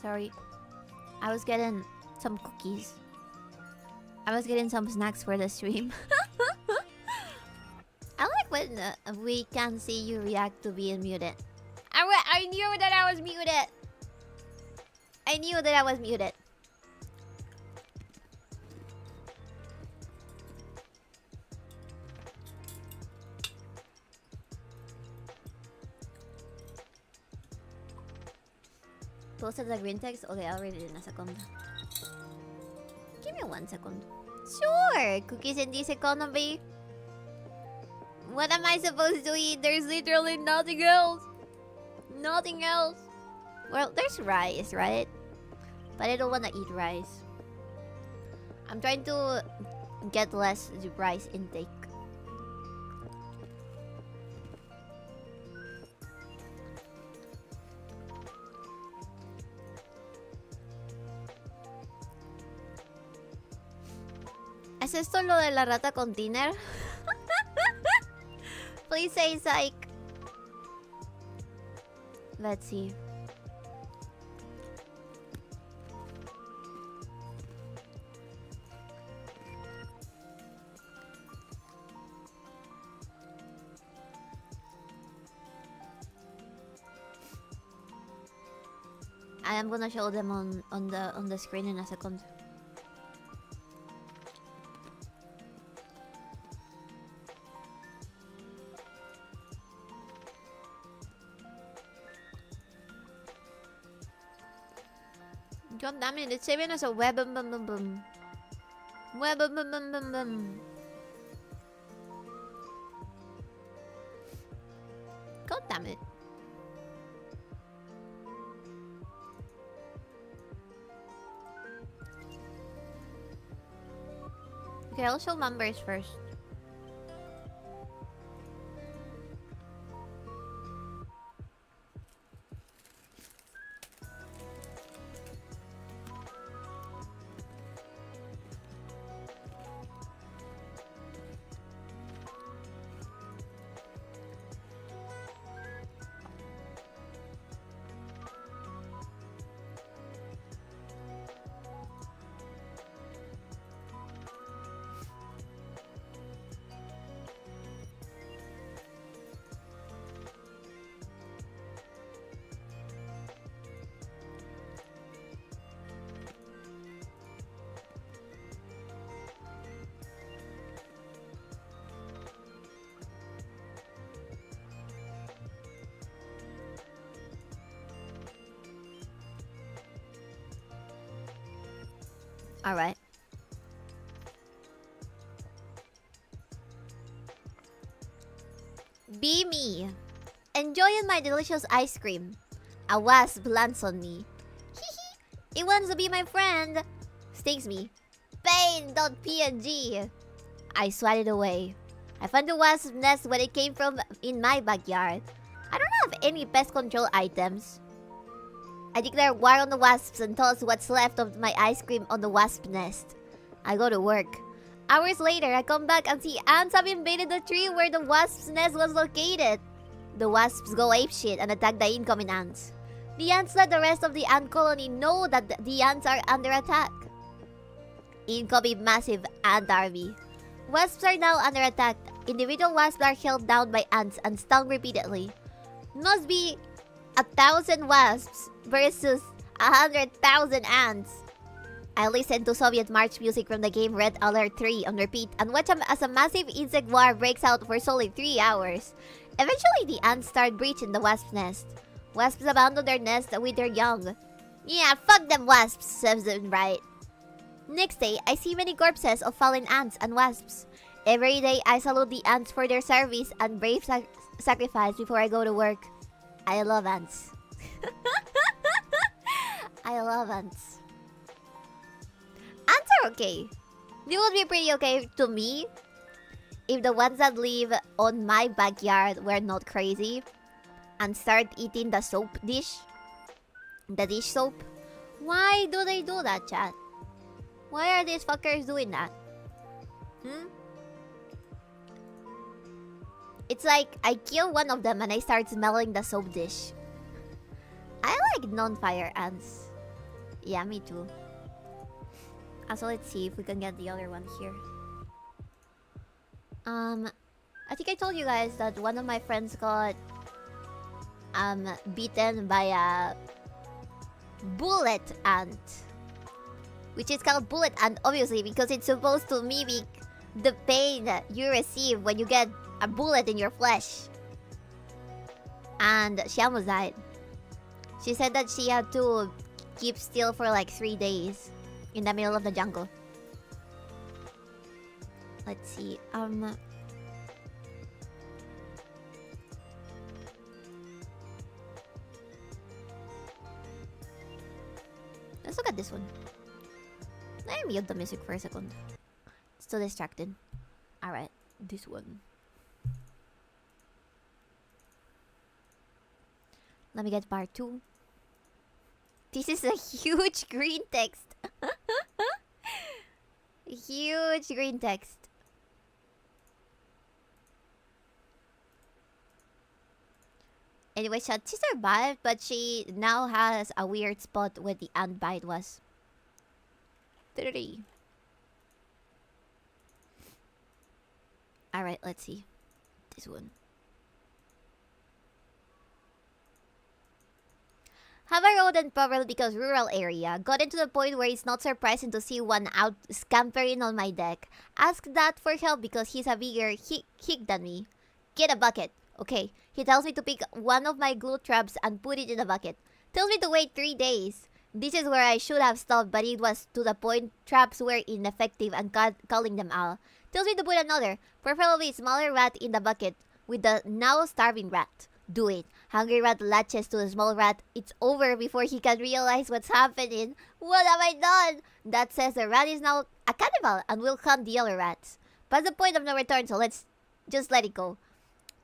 Sorry. I was getting some cookies. I was getting some snacks for the stream. I like when we can see you react to being muted. I knew that I was muted. I knew that I was muted. Posted the green text? Okay, I'll read it in a second. Give me 1 second. Sure! Cookies in this economy. What am I supposed to eat? There's literally nothing else. Nothing else. Well, there's rice, right? But I don't want to eat rice. I'm trying to get less rice intake. ¿Es esto lo de la rata con dinner? Please say psych. Let's see. I am gonna show them on the screen in a second. God damn it, it's saving us a web bum bum bum bum. Web bum bum bum bum bum. God damn it. Okay, I'll show numbers first. Alright. Be me. Enjoying my delicious ice cream. A wasp lands on me. It wants to be my friend. Stings me. Pain.png. I swatted away. I found the wasp nest where it came from in my backyard. I don't have any pest control items. I declare war on the wasps and toss what's left of my ice cream on the wasp nest. I go to work. Hours later, I come back and see ants have invaded the tree where the wasp's nest was located. The wasps go apeshit and attack the incoming ants. The ants let the rest of the ant colony know that the ants are under attack. Incoming massive ant army. Wasps are now under attack. Individual wasps are held down by ants and stung repeatedly. Must be 1,000 wasps versus 100,000 ants. I listen to Soviet march music from the game Red Alert 3 on repeat and watch as a massive insect war breaks out for solid 3 hours. Eventually, the ants start breaching the wasp's nest. Wasps abandon their nest with their young. Yeah, fuck them wasps, says them right. Next day, I see many corpses of fallen ants and wasps. Every day, I salute the ants for their service and brave sacrifice before I go to work. I love ants. I love ants. Ants are okay. They would be pretty okay to me if the ones that live on my backyard were not crazy and start eating the soap dish. The dish soap. Why do they do that, chat? Why are these fuckers doing that? It's like I kill one of them and I start smelling the soap dish. I like non-fire ants. Yeah, me too. Also, let's see if we can get the other one here. I think I told you guys that one of my friends got beaten by a bullet ant, which is called bullet ant obviously because it's supposed to mimic the pain that you receive when you get a bullet in your flesh. And she almost died. She said that she had to keep still for like 3 days in the middle of the jungle. Let's see. Let's look at this one. Let me mute the music for a second. It's too distracted. Alright, this one. Let me get part 2. This is a huge green text. Huge green text. Anyway, she survived, but she now has a weird spot where the ant bite was. 30. Alright, let's see. This one. Have a rodent problem because rural area. Gotten to the point where it's not surprising to see one out scampering on my deck. Ask Dad for help because he's a bigger hick than me. Get a bucket. Okay, he tells me to pick one of my glue traps and put it in the bucket. Tells me to wait 3 days. This is where I should have stopped, but it was to the point traps were ineffective and calling them out. Tells me to put another, preferably smaller rat in the bucket with the now starving rat. Do it. Hungry rat latches to the small rat. It's over before he can realize what's happening. What have I done? Dad says the rat is now a cannibal and will hunt the other rats. Past the point of no return, so let's just let it go.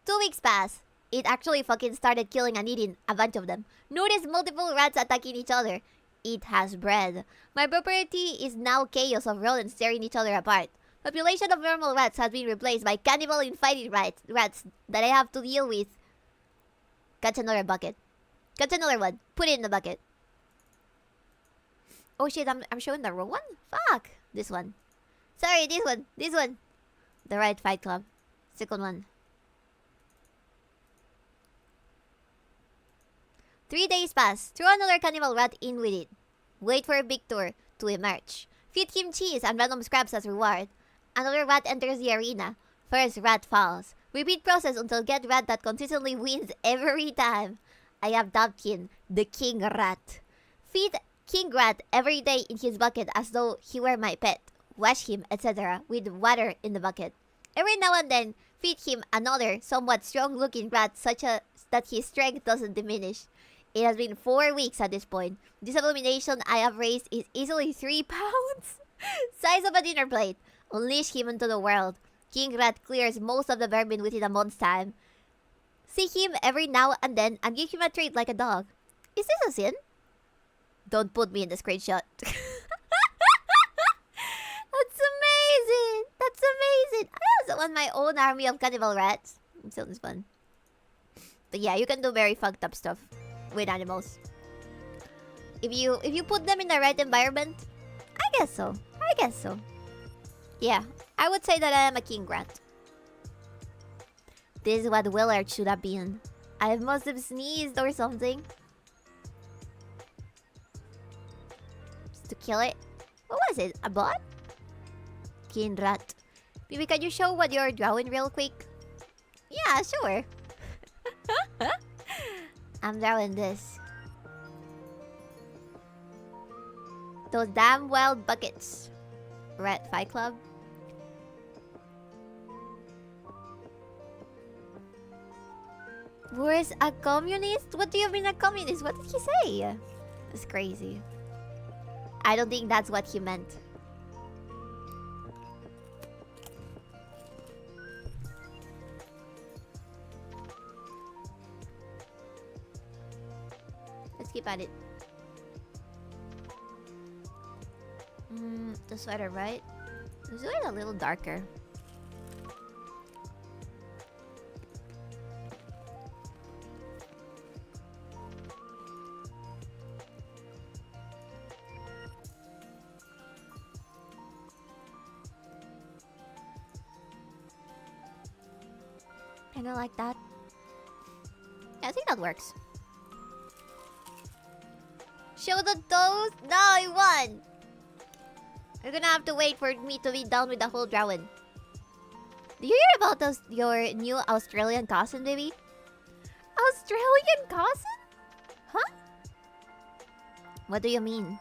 2 weeks pass. It actually fucking started killing and eating a bunch of them. Notice multiple rats attacking each other. It has bred. My property is now chaos of rodents tearing each other apart. Population of normal rats has been replaced by cannibal infighting rats that I have to deal with. Catch another bucket. Catch another one. Put it in the bucket. Oh shit, I'm showing the wrong one? Fuck. This one. Sorry, this one. This one. The right Fight Club. Second one. 3 days pass. Throw another cannibal rat in with it. Wait for Victor to emerge. Feed him cheese and random scraps as reward. Another rat enters the arena. First rat falls. Repeat process until get rat that consistently wins every time. I have dubbed him the King Rat. Feed King Rat every day in his bucket as though he were my pet. Wash him, etc. with water in the bucket. Every now and then, feed him another somewhat strong-looking rat such that his strength doesn't diminish. It has been 4 weeks at this point. This abomination I have raised is easily 3 pounds. Size of a dinner plate. Unleash him into the world. King Rat clears most of the vermin within a month's time. See him every now and then and give him a treat like a dog. Is this a sin? Don't put me in the screenshot. That's amazing. That's amazing. I also want my own army of cannibal rats. It sounds fun. But yeah, you can do very fucked up stuff with animals. If you put them in the right environment, I guess so. I guess so. Yeah, I would say that I am a king rat. This is what Willard should have been. I must have sneezed or something. Just to kill it. What was it? A bot? King rat. Maybe can you show what you're drawing real quick? Yeah, sure. I'm drawing this. Those damn wild buckets. Rat Fight Club. Where's a communist? What do you mean a communist? What did he say? It's crazy. I don't think that's what he meant. Let's keep at it. The sweater, right? Let's do it a little darker. Kind of like that. Yeah, I think that works. Show the toes? No, I won! You're gonna have to wait for me to be done with the whole drawing. Do you hear about your new Australian cousin, baby? Australian cousin? Huh? What do you mean?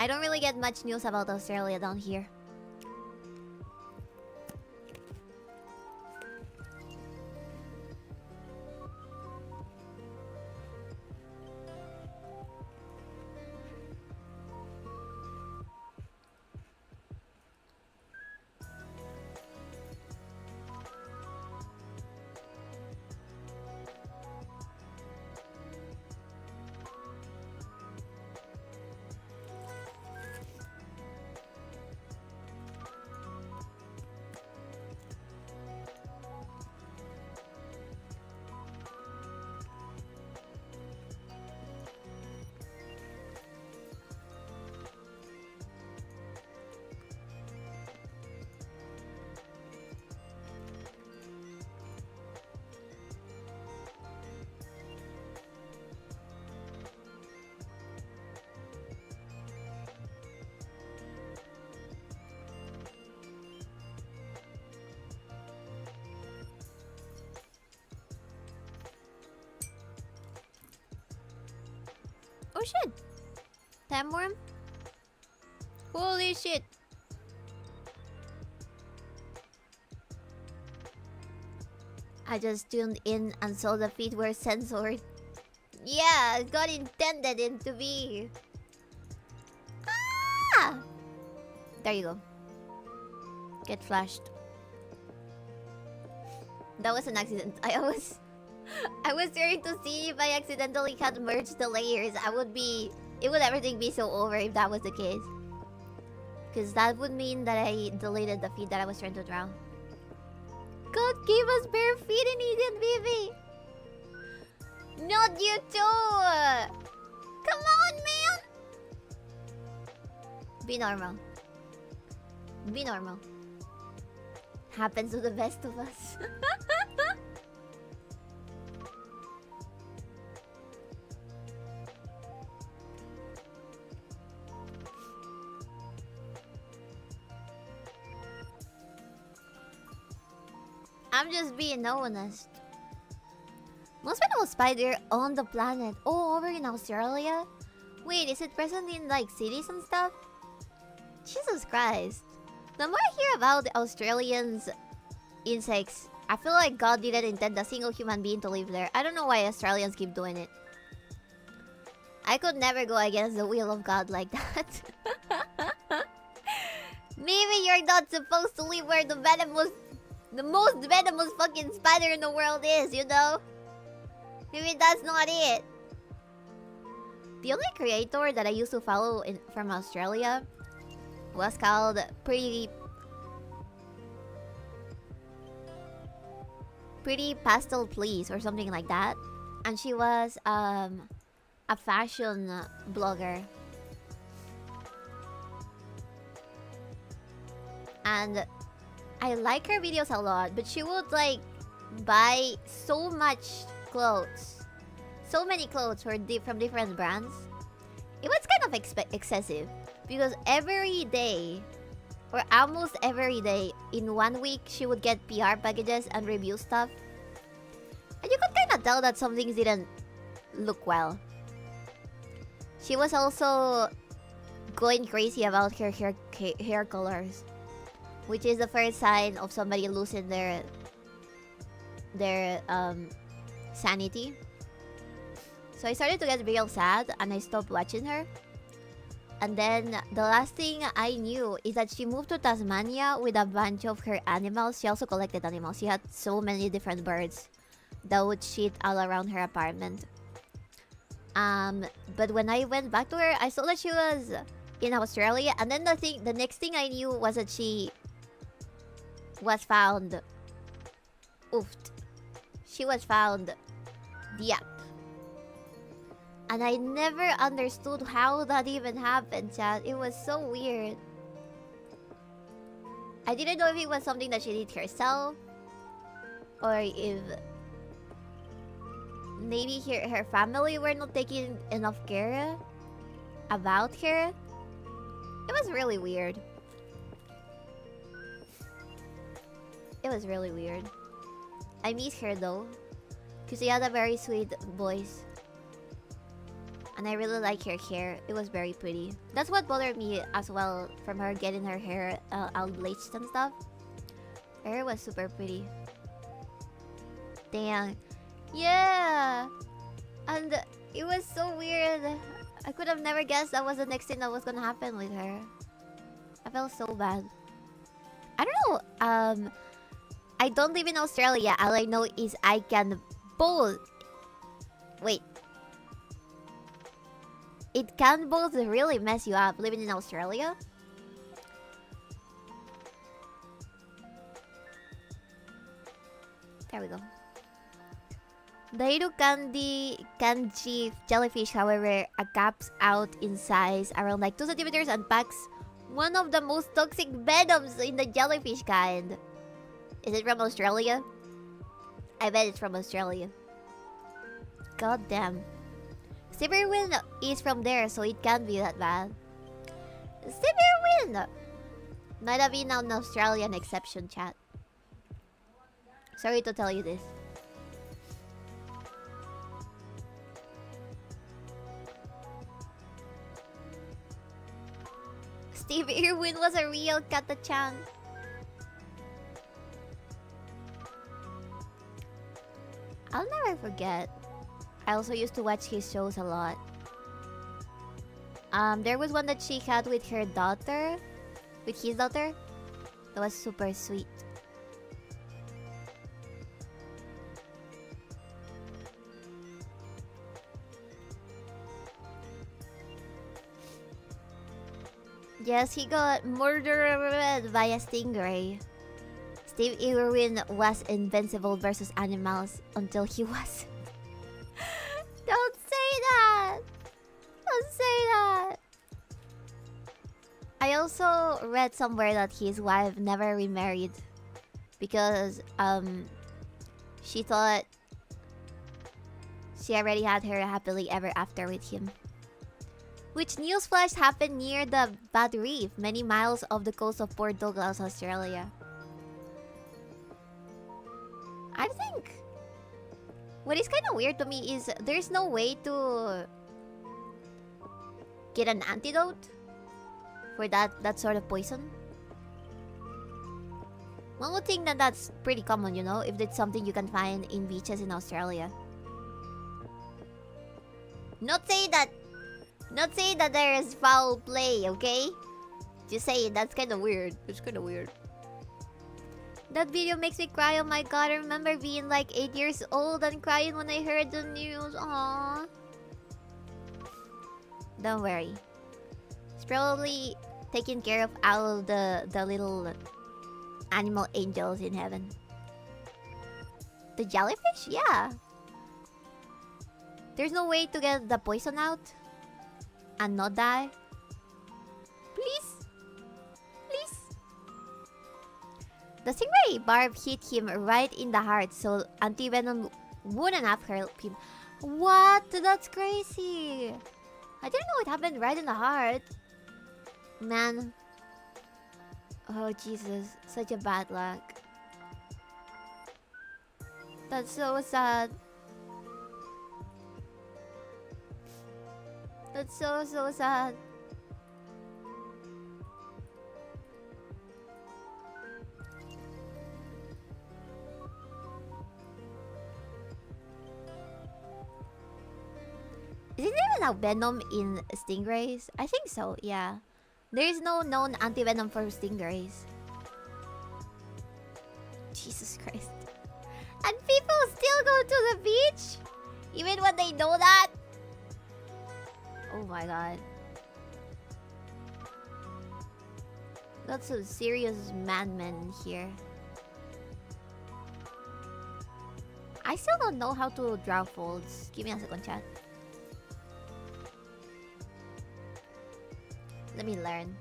I don't really get much news about Australia down here. Oh shit! Time worm? Holy shit! I just tuned in and saw the feet were censored. Yeah, it got intended in to be. Ah! There you go. Get flashed. That was an accident. I was trying to see if I accidentally had merged the layers. It would everything be so over if that was the case. Because that would mean that I deleted the feed that I was trying to draw. God gave us bare feet and he didn't, baby. Not you too. Come on, man. Be normal. Be normal. Happens to the best of us. I'm just being honest. Most venomous spider on the planet. Oh, over in Australia? Wait, is it present in like cities and stuff? Jesus Christ. The more I hear about the Australians' insects, I feel like God didn't intend a single human being to live there. I don't know why Australians keep doing it. I could never go against the will of God like that. Maybe you're not supposed to live where the most venomous fucking spider in the world is, you know? Maybe that's not it. The only creator that I used to follow from Australia was called Pretty Pastel Please or something like that. And she was a fashion blogger. And I like her videos a lot, but she would like buy so much clothes. So many clothes from different brands. It was kind of excessive. Because every day, or almost every day, in 1 week, she would get PR packages and review stuff. And you could kind of tell that some things didn't look well. She was also going crazy about her hair colors. Which is the first sign of somebody losing their sanity. So I started to get real sad and I stopped watching her. And then the last thing I knew is that she moved to Tasmania with a bunch of her animals. She also collected animals. She had so many different birds that would shit all around her apartment. But when I went back to her, I saw that she was in Australia. And then the next thing I knew was that she was found oofed. She was found YAP. And I never understood how that even happened, chat. It was so weird. I didn't know if it was something that she did herself, or if maybe her family were not taking enough care about her. It was really weird. It was really weird. I miss her though, because she had a very sweet voice. And I really like her hair. It was very pretty. That's what bothered me as well from her getting her hair all bleached and stuff. Her hair was super pretty. Damn. Yeah! And it was so weird. I could have never guessed that was the next thing that was gonna happen with her. I felt so bad. I don't know. I don't live in Australia. All I know is I can both... Wait. It can both really mess you up living in Australia. There we go. The kanji jellyfish, however, caps out in size around like 2 centimeters and packs one of the most toxic venoms in the jellyfish kind. Is it from Australia? I bet it's from Australia. God damn. Severe wind is from there, so it can't be that bad. Severe wind! Might have been an Australian exception, chat. Sorry to tell you this. Steve Irwin was a real Kata-chan. I'll never forget. I also used to watch his shows a lot. There was one that she had with her daughter, with his daughter. That was super sweet. Yes, he got murdered by a stingray. Steve Irwin was invincible versus animals until he was. Don't say that! Don't say that! I also read somewhere that his wife never remarried because she thought she already had her happily ever after with him. Which newsflash happened near the Bad Reef, many miles off the coast of Port Douglas, Australia. I think what is kind of weird to me is there's no way to get an antidote for that sort of poison. One would think that that's pretty common, you know, if it's something you can find in beaches in Australia. Not saying that there is foul play, okay? Just saying that's kind of weird. It's kind of weird. That video makes me cry. Oh my god, I remember being like 8 years old and crying when I heard the news. Aww. Don't worry. It's probably taking care of all of the little animal angels in heaven. The jellyfish? Yeah. There's no way to get the poison out and not die. Please? Please? The stingray barb hit him right in the heart, so anti-venom wouldn't have helped him. What? That's crazy. I didn't know it happened right in the heart. Man. Oh, Jesus. Such a bad luck. That's so sad. That's so sad. Isn't there a venom in stingrays? I think so, yeah. There is no known anti-venom for stingrays. Jesus Christ. And people still go to the beach? Even when they know that? Oh my god. Got some serious madmen here. I still don't know how to draw folds. Give me a second, chat. Let me learn.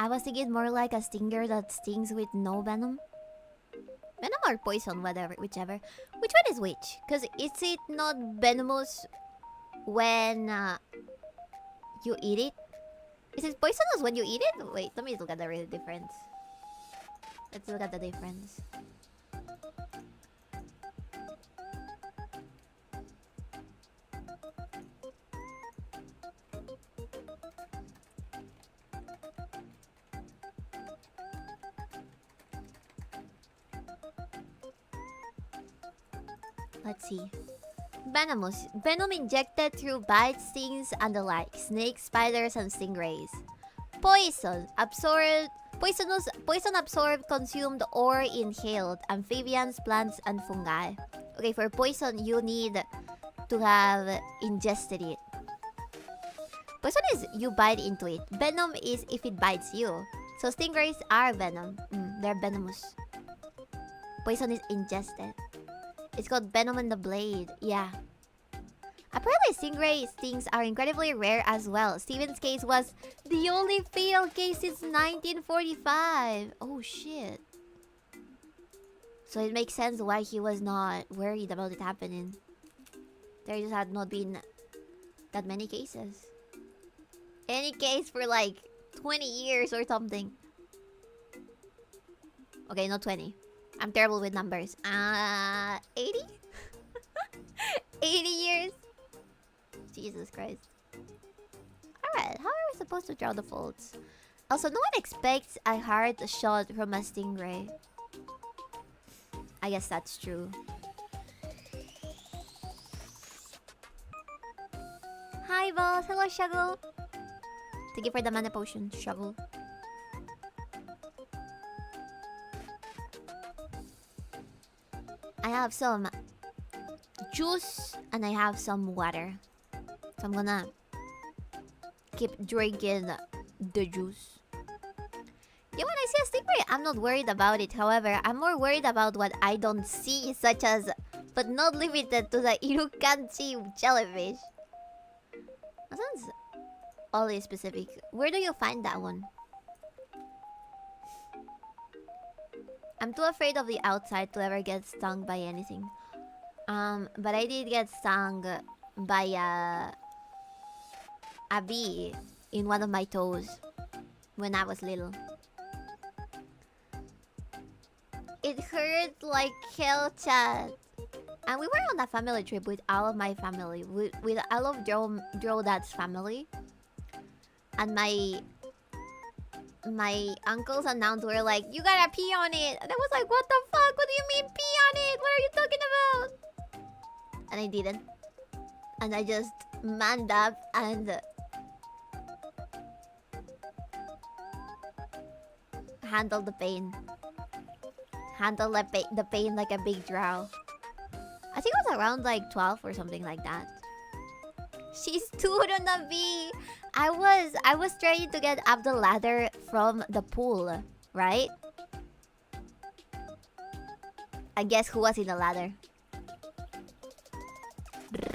I was thinking more like a stinger that stings with no venom. Venom or poison, whatever, whichever. Which one is which? Because is it not venomous when you eat it? Is it poisonous when you eat it? Wait, let me look at the real difference. Let's look at the difference. Let's see. Venomous. Venom injected through bites, stings, and the like. Snakes, spiders, and stingrays. Poison. Absorbed. Poisonous. Poison absorbed, consumed, or inhaled. Amphibians, plants, and fungi. Okay, for poison, you need to have ingested it. Poison is you bite into it. Venom is if it bites you. So stingrays are venom. They're venomous. Poison is ingested. It's called venom in the blade. Yeah. Apparently, stingray stings are incredibly rare as well. Steven's case was the only fatal case since 1945. Oh, shit. So it makes sense why he was not worried about it happening. There just had not been that many cases. Any case for like 20 years or something. Okay, not 20. I'm terrible with numbers. 80? 80 years? Jesus Christ. Alright, how are we supposed to draw the folds? Also, no one expects a hard shot from a stingray. I guess that's true. Hi, boss. Hello, Shuggle. Thank you for the mana potion, Shuggle. I have some juice and I have some water. So I'm gonna keep drinking the juice. Yeah, when I see a stingray, I'm not worried about it. However, I'm more worried about what I don't see, such as, but not limited to, the Irukandji jellyfish. That sounds oddly specific. Where do you find that one? I'm too afraid of the outside to ever get stung by anything. But I did get stung by a bee in one of my toes when I was little. It hurt like hell, chat. And we were on a family trip with all of my family. With all of Joe Dad's family. And my uncles and aunts were like, you gotta pee on it. And I was like, what the fuck? What do you mean pee on it? What are you talking about? And I didn't. And I just manned up and handled the pain. Handled the pain like a big drow. I think it was around like 12 or something like that. She stood on the bee. I was trying to get up the ladder from the pool, right? And guess who was in the ladder?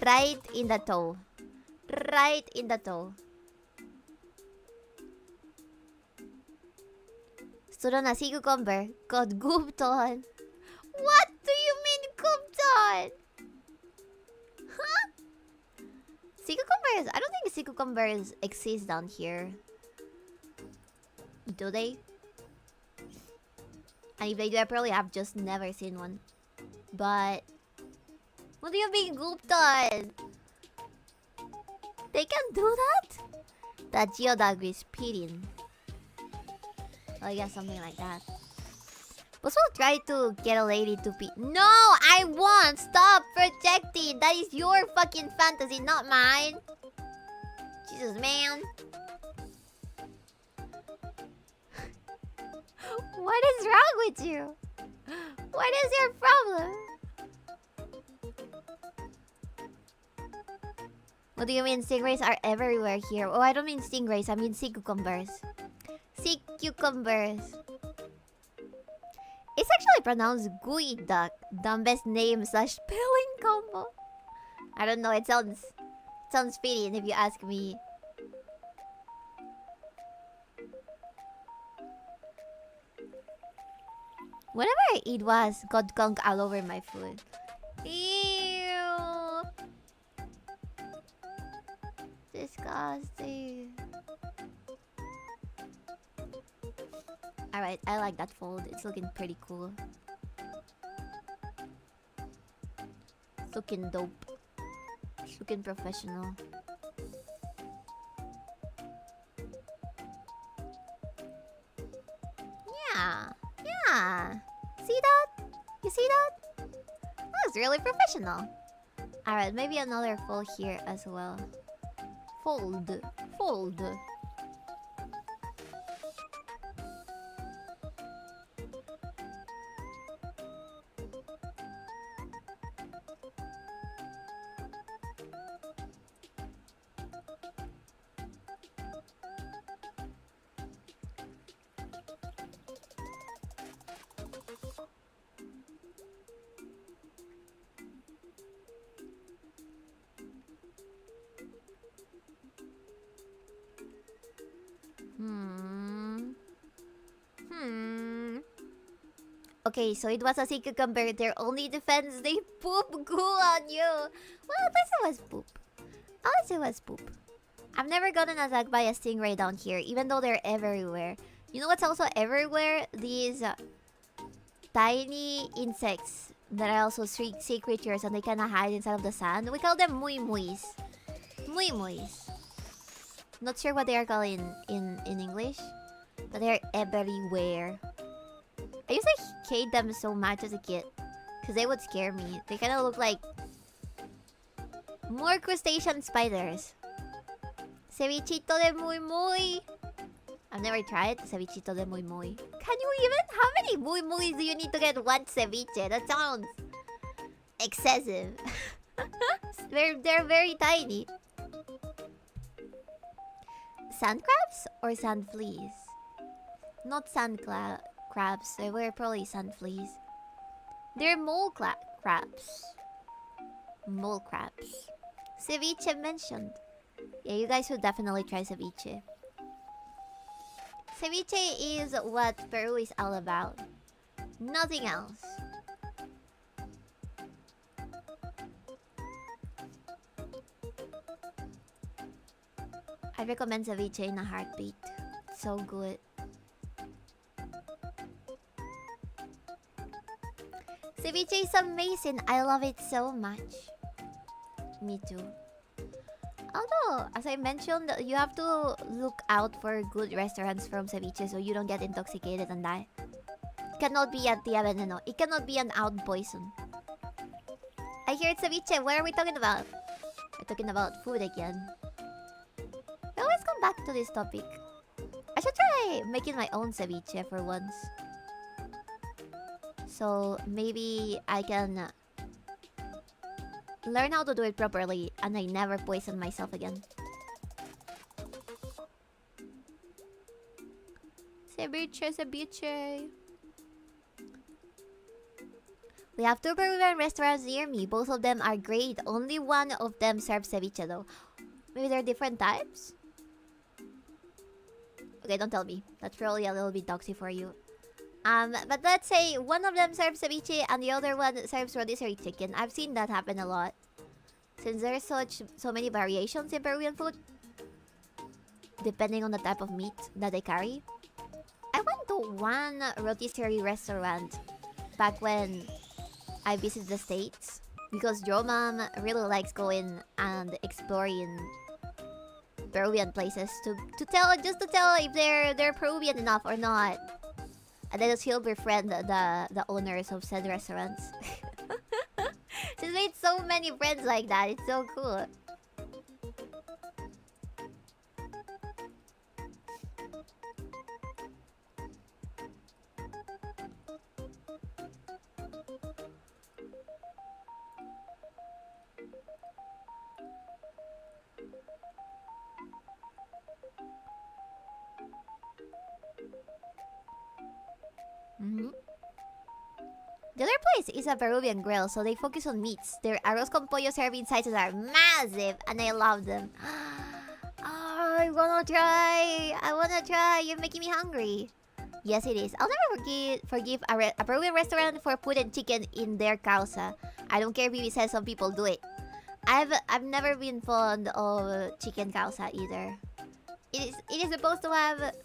Right in the toe. Right in the toe. Stood on a sea cucumber called Goopton. What do you mean Goopton? Huh? Sea cucumbers? I don't think sea cucumbers exist down here. Do they? And if they do, I probably have just never seen one. But what do you mean Goopton? They can do that? That Geodag is speeding. Oh yeah, something like that. Also try to get a lady to pee. No, I won't! Stop projecting! That is your fucking fantasy, not mine! Jesus, man. What is wrong with you? What is your problem? What do you mean stingrays are everywhere here? Oh, I don't mean stingrays, I mean sea cucumbers. Sea cucumbers. It's actually pronounced gooey duck. Dumbest name / spelling combo. I don't know, it sounds fitting if you ask me. Whatever I eat got gunk all over my food. Ew. Disgusting. Alright, I like that fold. It's looking pretty cool. It's looking dope. It's looking professional. Yeah. Yeah. See that? You see that? That's really professional. Alright, maybe another fold here as well. Fold. Fold. Okay, so it was a sea cucumber. Their only defense, they poop goo on you. Well, at least it was poop. At least it was poop. I've never gotten attacked by a stingray down here, even though they're everywhere. You know what's also everywhere? These tiny insects that are also sea creatures, and they kind of hide inside of the sand. We call them 𝕤𝕤𝕤𝕤s. 𝕤𝕤𝕤𝕤s. Not sure what they are called in English, but they're everywhere. I used to hate them so much as a kid, because they would scare me. They kind of look like more crustacean spiders. Cevichito de 𝕤𝕤𝕤. I've never tried cevichito de 𝕤𝕤𝕤. Can you even? How many 𝕤𝕤𝕤s do you need to get one ceviche? That sounds excessive. They're very tiny. Sand crabs or sand fleas? Not sand crabs. They were probably sand fleas. They're mole crabs. Mole crabs. Ceviche mentioned. Yeah, you guys should definitely try ceviche. Ceviche is what Peru is all about. Nothing else. I recommend ceviche in a heartbeat. It's so good. Ceviche is amazing. I love it so much. Me too. Although, as I mentioned, you have to look out for good restaurants from ceviche so you don't get intoxicated and die. It cannot be at the veneno. It cannot be an out poison. I hear it's ceviche. What are we talking about? We're talking about food again. We always come back to this topic. I should try making my own ceviche for once. So maybe I can learn how to do it properly and I never poison myself again. Ceviche, ceviche. We have two Peruvian restaurants near me. Both of them are great. Only one of them serves ceviche though. Maybe they're different types? Okay, don't tell me. That's probably a little bit doxy for you. But let's say one of them serves ceviche and the other one serves rotisserie chicken. I've seen that happen a lot. Since there's so many variations in Peruvian food, depending on the type of meat that they carry. I went to one rotisserie restaurant back when I visited the States because your mom really likes going and exploring Peruvian places to tell if they're Peruvian enough or not. And then she'll befriend the owners of said restaurants. She's made so many friends like that. It's so cool. The other place is a Peruvian grill, so they focus on meats. Their arroz con pollo serving sizes are massive, and I love them. Oh, I wanna try! You're making me hungry. Yes, it is. I'll never forgive a Peruvian restaurant for putting chicken in their causa. I don't care if he says some people do it. I've never been fond of chicken causa either. It is supposed to have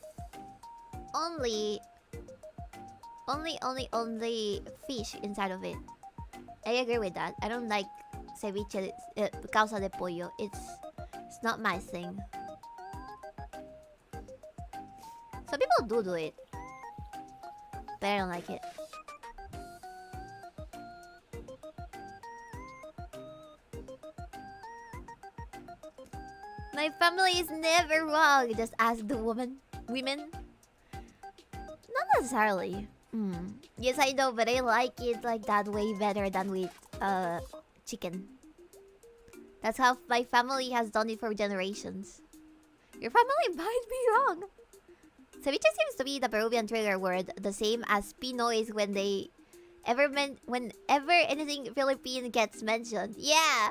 only fish inside of it. I agree with that. I don't like ceviche causa de pollo. It's not my thing. Some people do it, but I don't like it. My family is never wrong. Just ask the women. Not necessarily. Yes, I know, but I like it like that way better than with chicken. That's how my family has done it for generations. Your family might be wrong. Ceviche seems to be the Peruvian trigger word, the same as Pinoy is whenever anything Philippine gets mentioned. Yeah,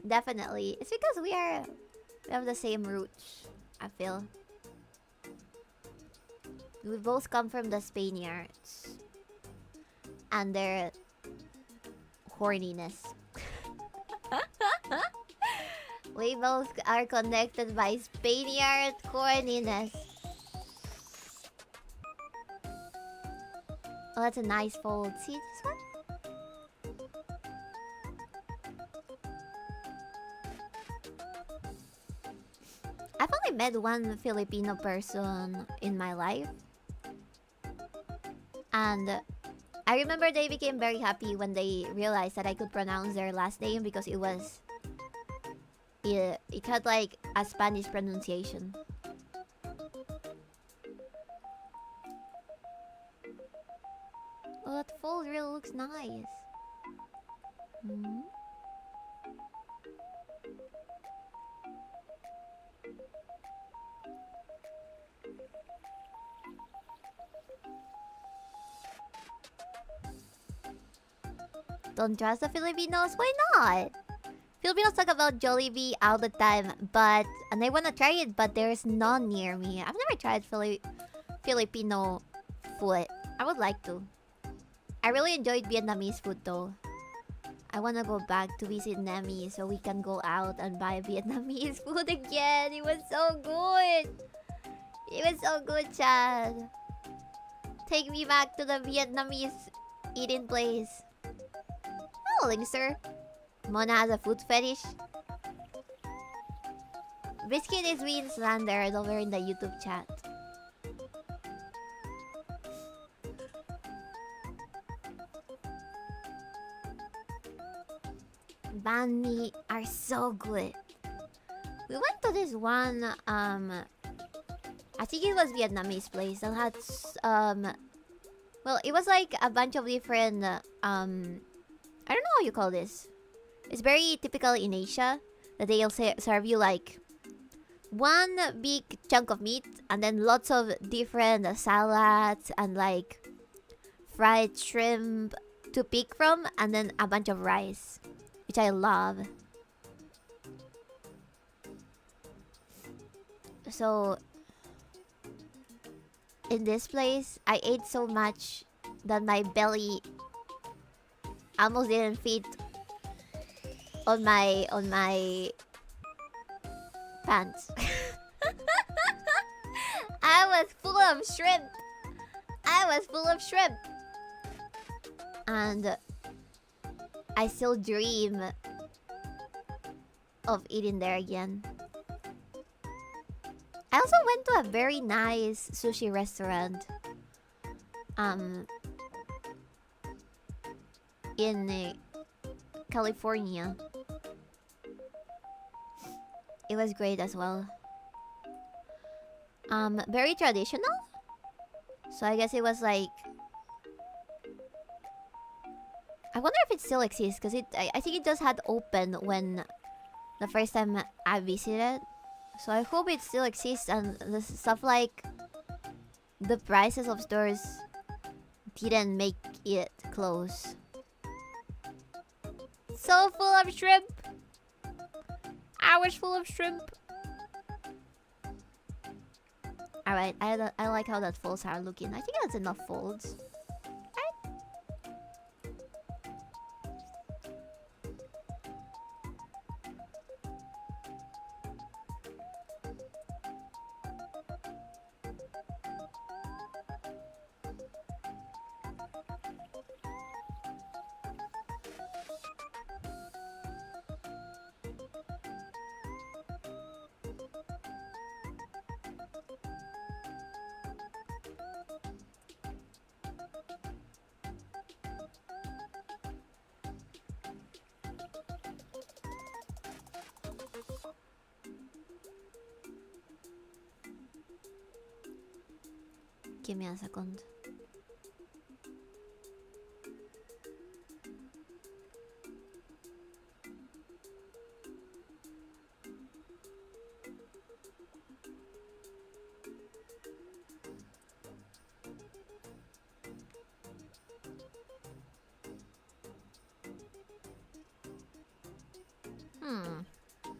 definitely. It's because we have the same roots, I feel. We both come from the Spaniards and their horniness. We both are connected by Spaniard horniness. Oh, that's a nice fold. See this one? I've only met one Filipino person in my life. And I remember they became very happy when they realized that I could pronounce their last name because it had like a Spanish pronunciation. Oh, that fold really looks nice. Don't trust the Filipinos? Why not? Filipinos talk about Jollibee all the time, and I wanna try it, but there's none near me. I've never tried Filipino food. I would like to. I really enjoyed Vietnamese food though. I wanna go back to visit Nemi so we can go out and buy Vietnamese food again. It was so good. It was so good, Chad. Take me back to the Vietnamese eating place. Oh, Linkster. Mona has a food fetish. Biscuit is being slandered over in the YouTube chat. Banh mi are so good. We went to this one, I think it was Vietnamese place that had, well, it was like a bunch of different, I don't know how you call this. It's very typical in Asia that they'll serve you like one big chunk of meat and then lots of different salads and like fried shrimp to pick from and then a bunch of rice, which I love. So in this place, I ate so much that my belly almost didn't fit on my pants. I was full of shrimp. And I still dream of eating there again. I also went to a very nice sushi restaurant in California. It was great as well. Very traditional. So I guess it was like, I wonder if it still exists because I think it just had opened when the first time I visited. So I hope it still exists and the stuff like the prices of stores didn't make it close. So full of shrimp. I was full of shrimp. Alright, I like how that folds are looking. I think that's enough folds. Give me a second.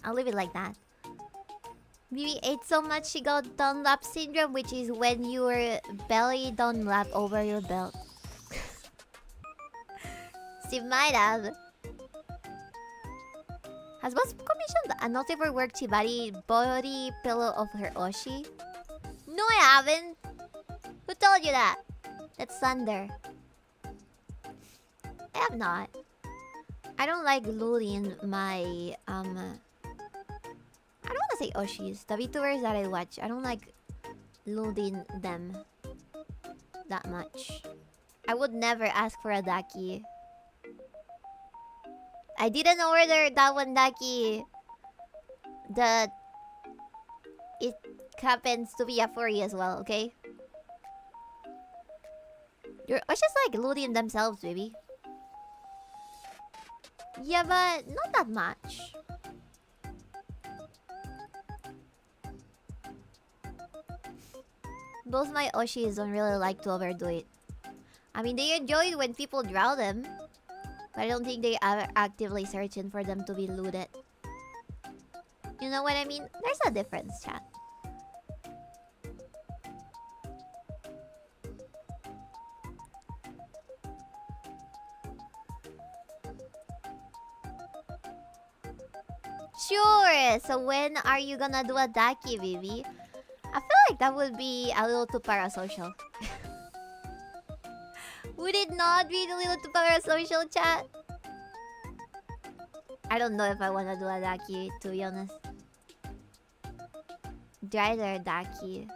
I'll leave it like that. Maybe ate so much she got Dunlap syndrome, which is when your belly Dunlap over your belt. She might have. Has Boss commissioned a notable work Chibari body pillow of her Oshi? No, I haven't. Who told you that? That's Thunder. I have not. I don't like lulling my I don't wanna say Oshis. The VTubers that I watch, I don't like lulling them that much. I would never ask for a Daki. I didn't order that one Daki. It happens to be a furry as well, okay? Your Oshis like lulling themselves, baby. Yeah, but not that much. Both my Oshis don't really like to overdo it. I mean, they enjoy it when people draw them, but I don't think they are actively searching for them to be looted. You know what I mean? There's a difference, chat. Sure! So when are you gonna do a Daki, Vivi? I feel like that would be a little too parasocial. Would it not be a little too parasocial, chat? I don't know if I wanna do a Daki, to be honest. Drider Daki.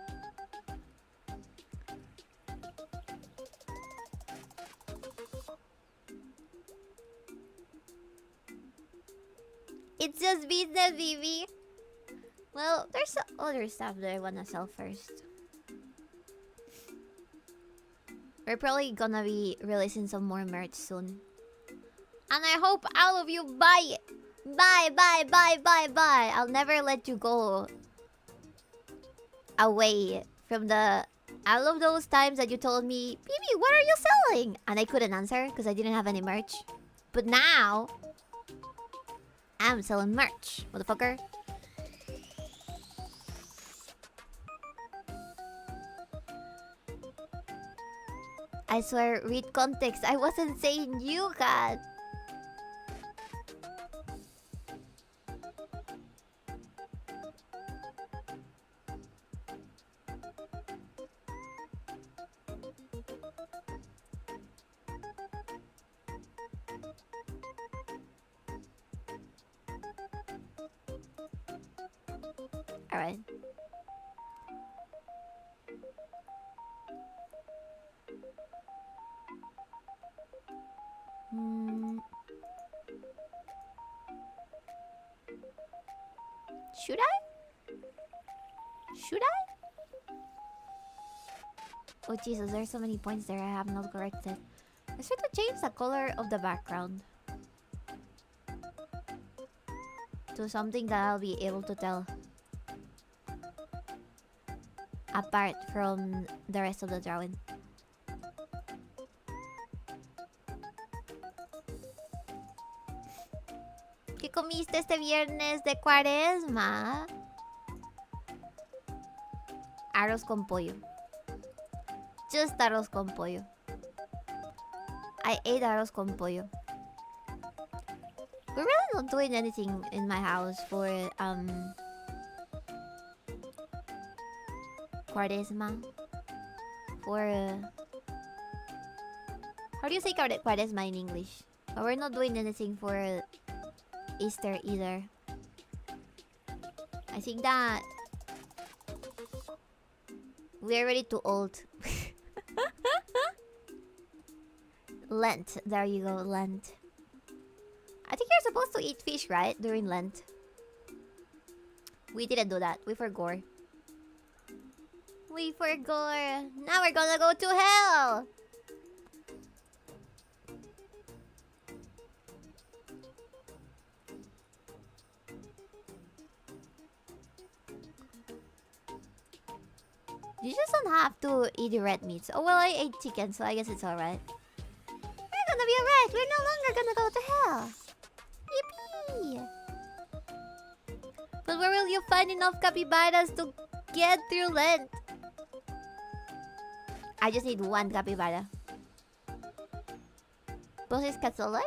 It's just business, Vivi. Well, there's other stuff that I wanna sell first. We're probably gonna be releasing some more merch soon. And I hope all of you buy it. Buy. I'll never let you go away from all of those times that you told me, Bibi, what are you selling? And I couldn't answer because I didn't have any merch. But now, I'm selling merch, motherfucker. I swear, read context. I wasn't saying you, God. Alright. Should I? Should I? Oh Jesus, there's so many points there I have not corrected. Let's try to change the color of the background to something that I'll be able to tell apart from the rest of the drawing. ¿Qué comiste este viernes de cuaresma? Arroz con pollo. Just arroz con pollo. I ate arroz con pollo. We're really not doing anything in my house for Cuaresma. For how do you say Cuaresma in English? But we're not doing anything for Easter either. I think that we're already too old. Lent. There you go, Lent. I think you're supposed to eat fish, right? During Lent. We didn't do that. We forgot. We forgot. Now we're gonna go to hell! You just don't have to eat the red meats. Oh well, I ate chicken, so I guess it's alright. We're gonna be alright. We're no longer gonna go to hell. Yippee! But where will you find enough capybaras to get through Lent? I just need one capybara. Boss is Catholic?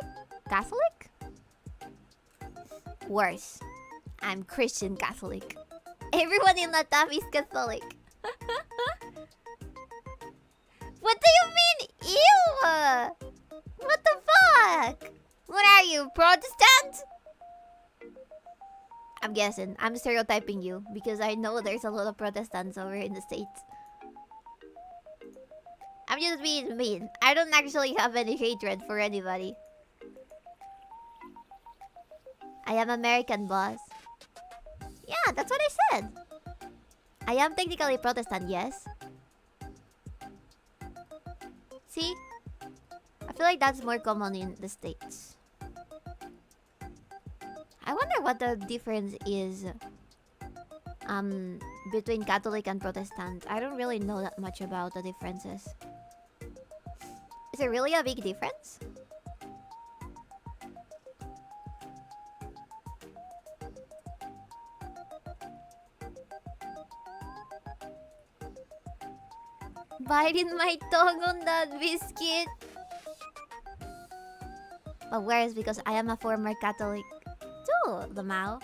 Catholic? Worse. I'm Christian Catholic. Everyone in Latam is Catholic. What do you mean? Ew! What the fuck? What are you, Protestant? I'm guessing. I'm stereotyping you because I know there's a lot of Protestants over in the States. I'm just being mean. I don't actually have any hatred for anybody. I am American, boss. Yeah, that's what I said. I am technically Protestant, yes. See? I feel like that's more common in the States. I wonder what the difference is between Catholic and Protestant. I don't really know that much about the differences. Is it really a big difference? Biting my tongue on that biscuit. But whereas because I am a former Catholic too, 𝕬𝕬𝕤𝕚.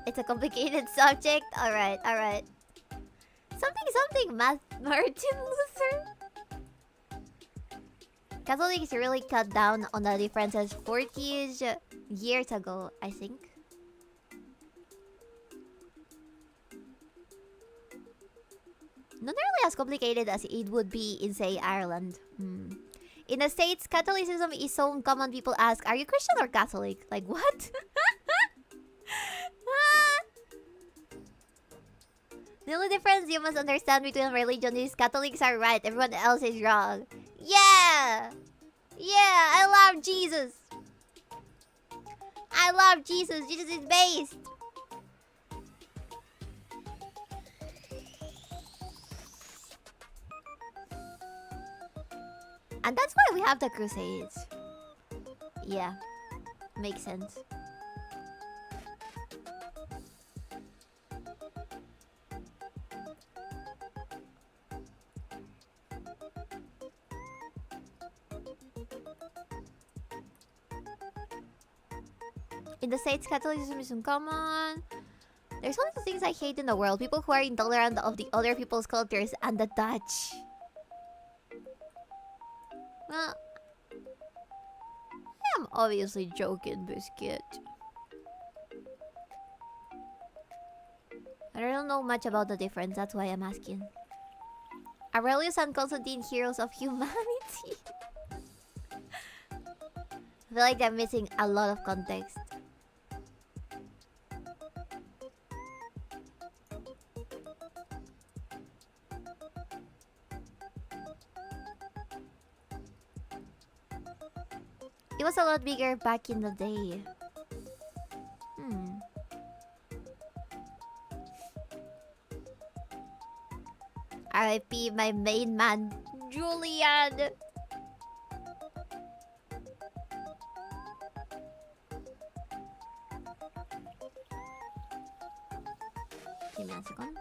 It's a complicated subject. Alright, alright. Something Martin Luther. Catholics really cut down on the differences 40 years ago, I think. Not nearly as complicated as it would be in, say, Ireland. In the States, Catholicism is so uncommon people ask, are you Christian or Catholic? Like, what? The only difference you must understand between religion is Catholics are right, everyone else is wrong. Yeah! Yeah, I love Jesus! I love Jesus! Jesus is based! And that's why we have the Crusades. Yeah, makes sense. In the States, Catholicism is uncommon. There's one of the things I hate in the world. People who are intolerant of the other people's cultures and the Dutch. Well, I'm obviously joking, Biscuit. I don't know much about the difference, that's why I'm asking. Aurelius and Constantine, heroes of humanity. I feel like they're missing a lot of context. It was a lot bigger back in the day. RIP my main man, Julian. Give me a second.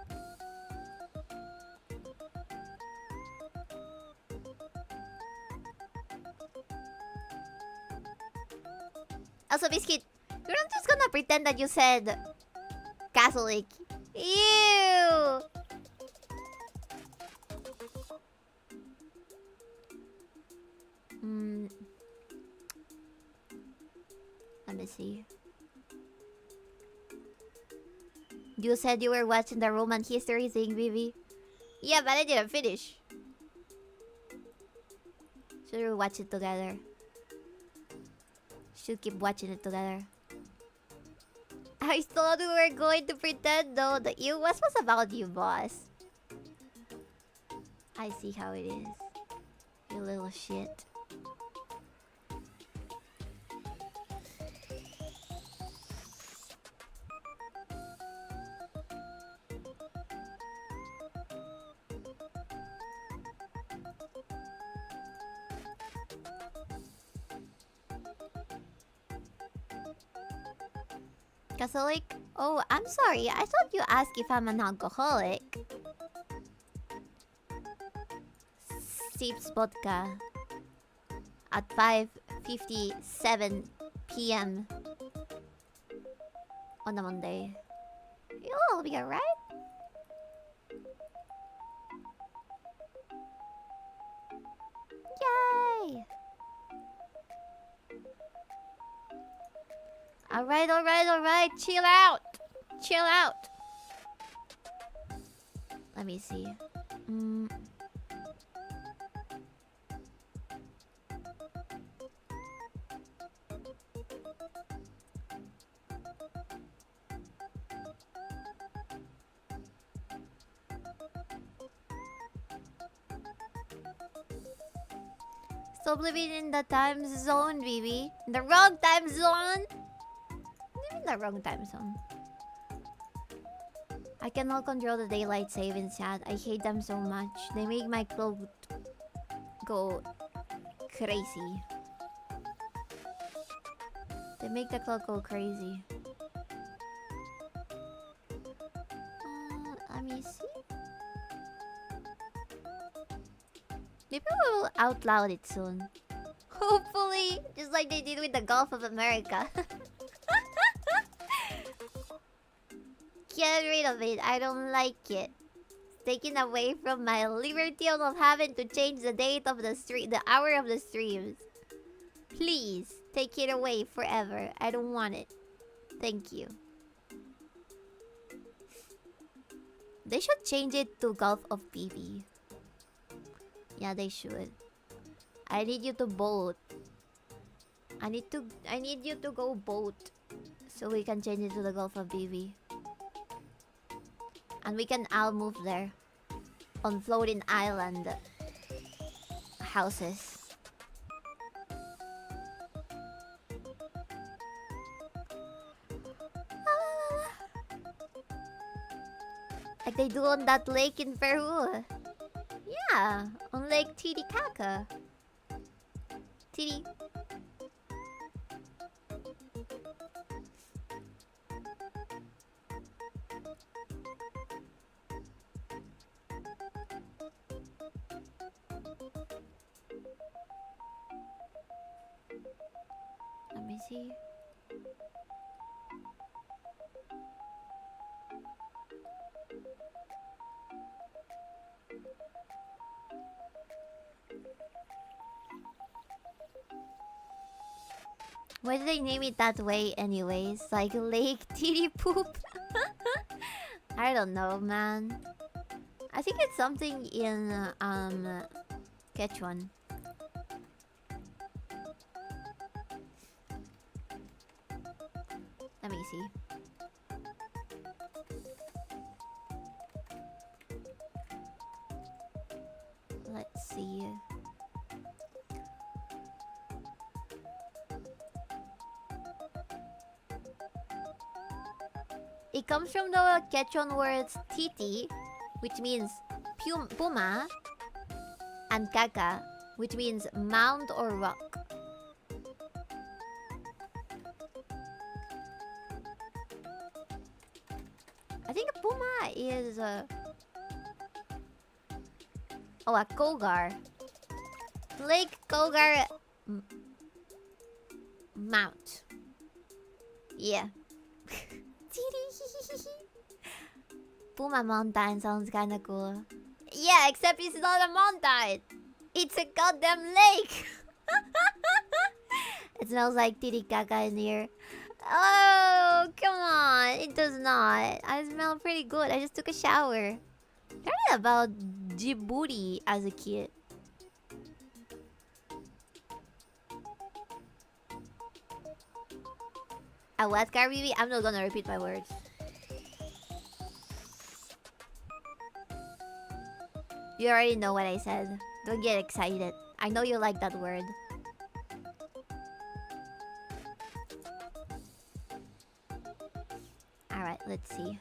Also, Biscuit, you're not just gonna pretend that you said Catholic. Ew! Let me see. You said you were watching the Roman history thing, Vivi. Yeah, but I didn't finish. Should we watch it together? Should keep watching it together. I thought we were going to pretend though that it was about you, boss. I see how it is. You little shit. Catholic? Oh, I'm sorry. I thought you asked if I'm an alcoholic. Sips vodka at 5:57 p.m. on a Monday. You'll be alright. Yay! Alright. Chill out. Chill out. Let me see. Stop living in the time zone, baby. The wrong time zone. Live in the wrong time zone. I cannot control the daylight savings chat. I hate them so much. They make my clock go crazy. They make the clock go crazy. Let me see. Maybe we'll outloud it soon. Hopefully, just like they did with the Gulf of America. Get rid of it. I don't like it. It's taken away from my liberty of having to change the date of the stream, the hour of the streams. Please, take it away forever. I don't want it. Thank you. They should change it to Gulf of PV. Yeah, they should. I need you to boat. I need you to go boat. So we can change it to the Gulf of BV. And we can all move there. On floating island houses. Like they do on that lake in Peru. Yeah, on Lake Titicaca. Titi. Let me see. Why did they name it that way anyways? Like Lake Titty Poop? I don't know, man. I think it's something in Quechuan. Let me see. Let's see. It comes from the Quechua words titi, which means puma, and caca, which means mound or rock. I think puma is a Kogar. Lake Kogar Mount. Yeah. Puma Mountain sounds kinda cool. Yeah, except it's not a mountain. It's a goddamn lake. It smells like titty caca in here. Oh, come on. It does not. I smell pretty good. I just took a shower. Learned about Djibouti as a kid. A what, Carbibi? I'm not gonna repeat my words. You already know what I said. Don't get excited. I know you like that word. Alright, let's see.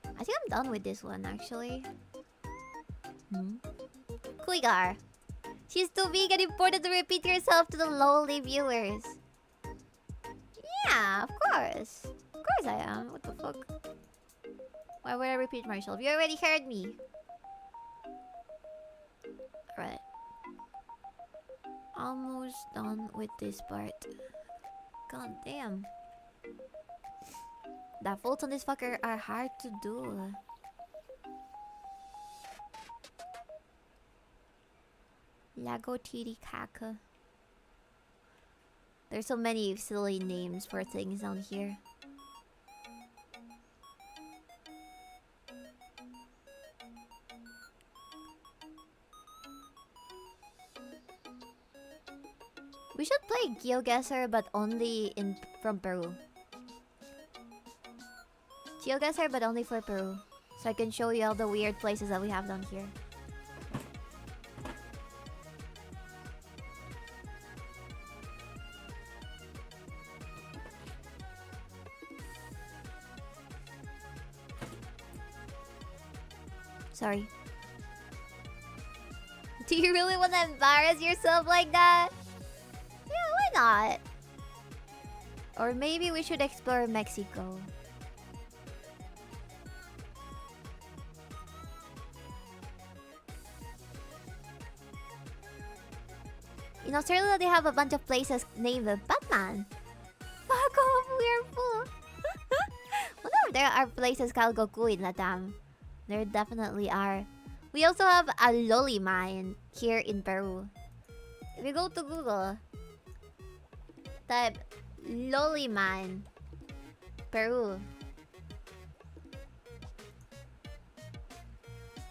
I think I'm done with this one, actually. Kuigar. She's too big and important to repeat yourself to the lowly viewers. Yeah, of course. Of course I am. What the fuck? Why would I repeat myself? You already heard me. Alright. Almost done with this part. God damn. The folds on this fucker are hard to do. Lago Titicaca. There's so many silly names for things down here. We should play GeoGuessr, but only from Peru. GeoGuessr, but only for Peru. So I can show you all the weird places that we have down here. Sorry. Do you really want to embarrass yourself like that? Yeah, why not? Or maybe we should explore Mexico. In Australia, they have a bunch of places named Batman. Fuck off, we're full. Wonder if there are places called Goku in Latam. There definitely are. We also have a loli mine here in Peru. If you go to Google, type loli mine, Peru.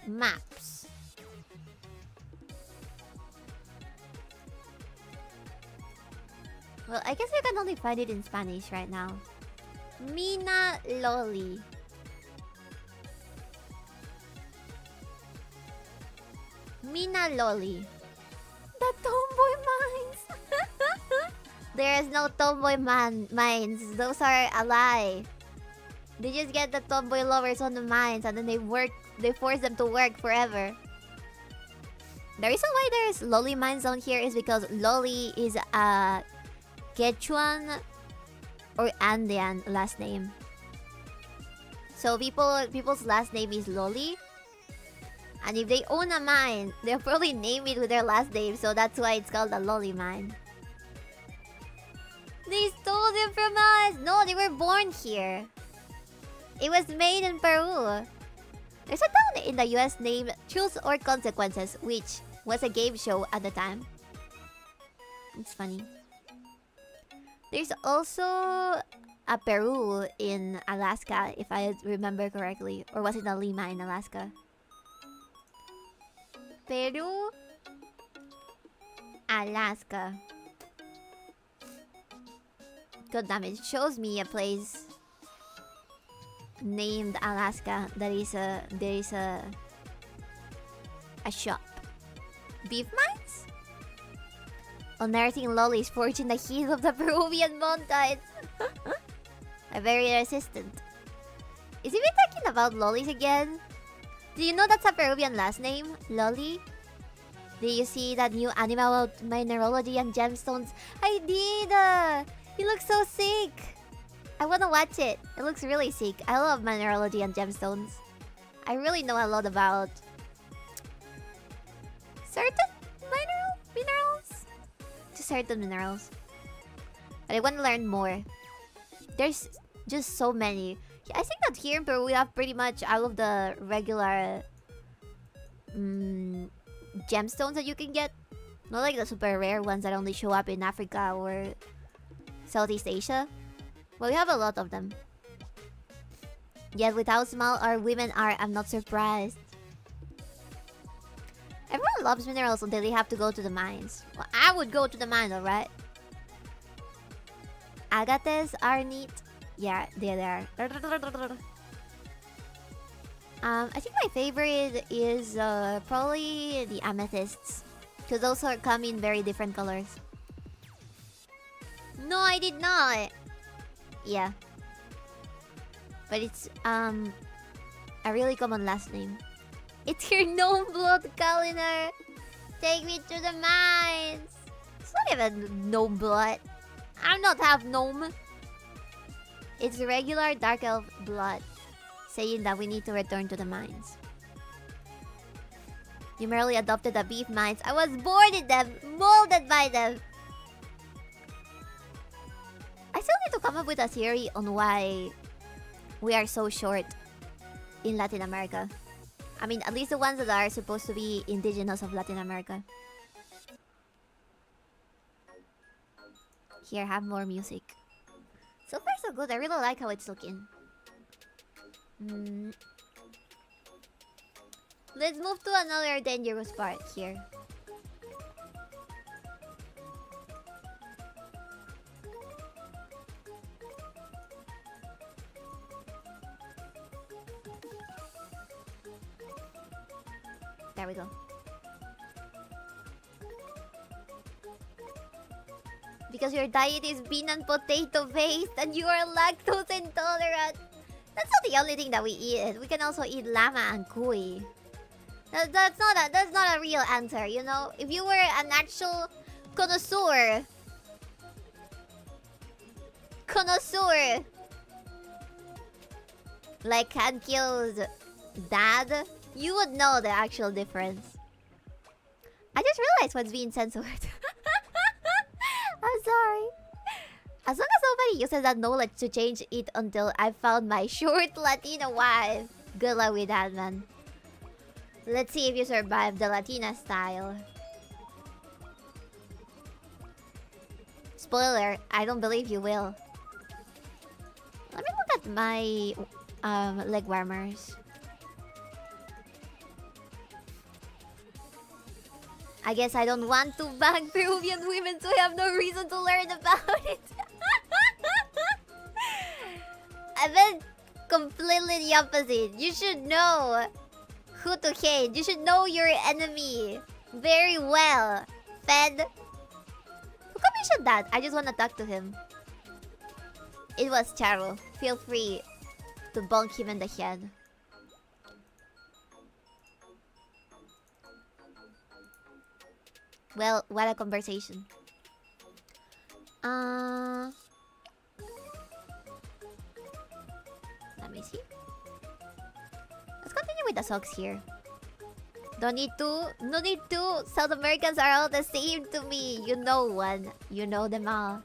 Maps. Well, I guess you can only find it in Spanish right now. Mina Loli. Mina Loli. The Tomboy Mines! There is no Tomboy mines. Those are a lie. They just get the Tomboy lovers on the mines and then they force them to work forever. The reason why there's Loli mines down here is because Loli is a Quechuan or Andean last name. So people's last name is Loli. And if they own a mine, they'll probably name it with their last name, so that's why it's called a Loli mine. They stole them from us! No, they were born here. It was made in Peru. There's a town in the US named Truth or Consequences, which was a game show at the time. It's funny. There's also a Peru in Alaska, if I remember correctly. Or was it a Lima in Alaska? Peru, Alaska. God damn it, it shows me a place named Alaska. There is a shop. Beef mines? Unearthing lollies forged in the heat of the Peruvian mountains. A very resistant. Is he been talking about lollies again? Do you know that's a Peruvian last name? Loli? Did you see that new anime about mineralogy and gemstones? I did! He looks so sick! I wanna watch it. It looks really sick. I love mineralogy and gemstones. I really know a lot about certain minerals? Just certain minerals. But I want to learn more. there's just so many. I think that here in Peru we have pretty much all of the regular gemstones that you can get. Not like the super rare ones that only show up in Africa or Southeast Asia. But we have a lot of them. Yet with how small our women are, I'm not surprised. Everyone loves minerals until they have to go to the mines. Well, I would go to the mines, alright? Agates are neat. Yeah, there they are. I think my favorite is probably the amethysts. Because those come in very different colors. No, I did not. Yeah. But it's a really common last name. It's your gnome blood, Kaliner. Take me to the mines. It's not even gnome blood. I'm not half gnome. It's regular dark elf blood, saying that we need to return to the mines. You merely adopted the beef mines. I was born in them, molded by them. I still need to come up with a theory on why we are so short in Latin America. I mean, at least the ones that are supposed to be indigenous of Latin America. Here, have more music. So far so good. I really like how it's looking. Let's move to another dangerous part here. There we go. Because your diet is bean and potato based and you are lactose intolerant. That's not the only thing that we eat. We can also eat llama and cuy. That's not a real answer, you know? If you were an actual connoisseur, like Kankyo's dad, you would know the actual difference. I just realized what's being censored. I'm sorry. As long as nobody uses that knowledge to change it until I found my short Latina wife. Good luck with that, man. Let's see if you survive the Latina style. Spoiler, I don't believe you will. Let me look at my leg warmers. I guess I don't want to bang Peruvian women, so I have no reason to learn about it. I meant completely the opposite. You should know who to hate. You should know your enemy very well. Fed. Who commissioned that? I just want to talk to him. It was Charo. Feel free to bonk him in the head. Well, what a conversation. Let me see. Let's continue with the socks here. No need to. South Americans are all the same to me. You know one. You know them all.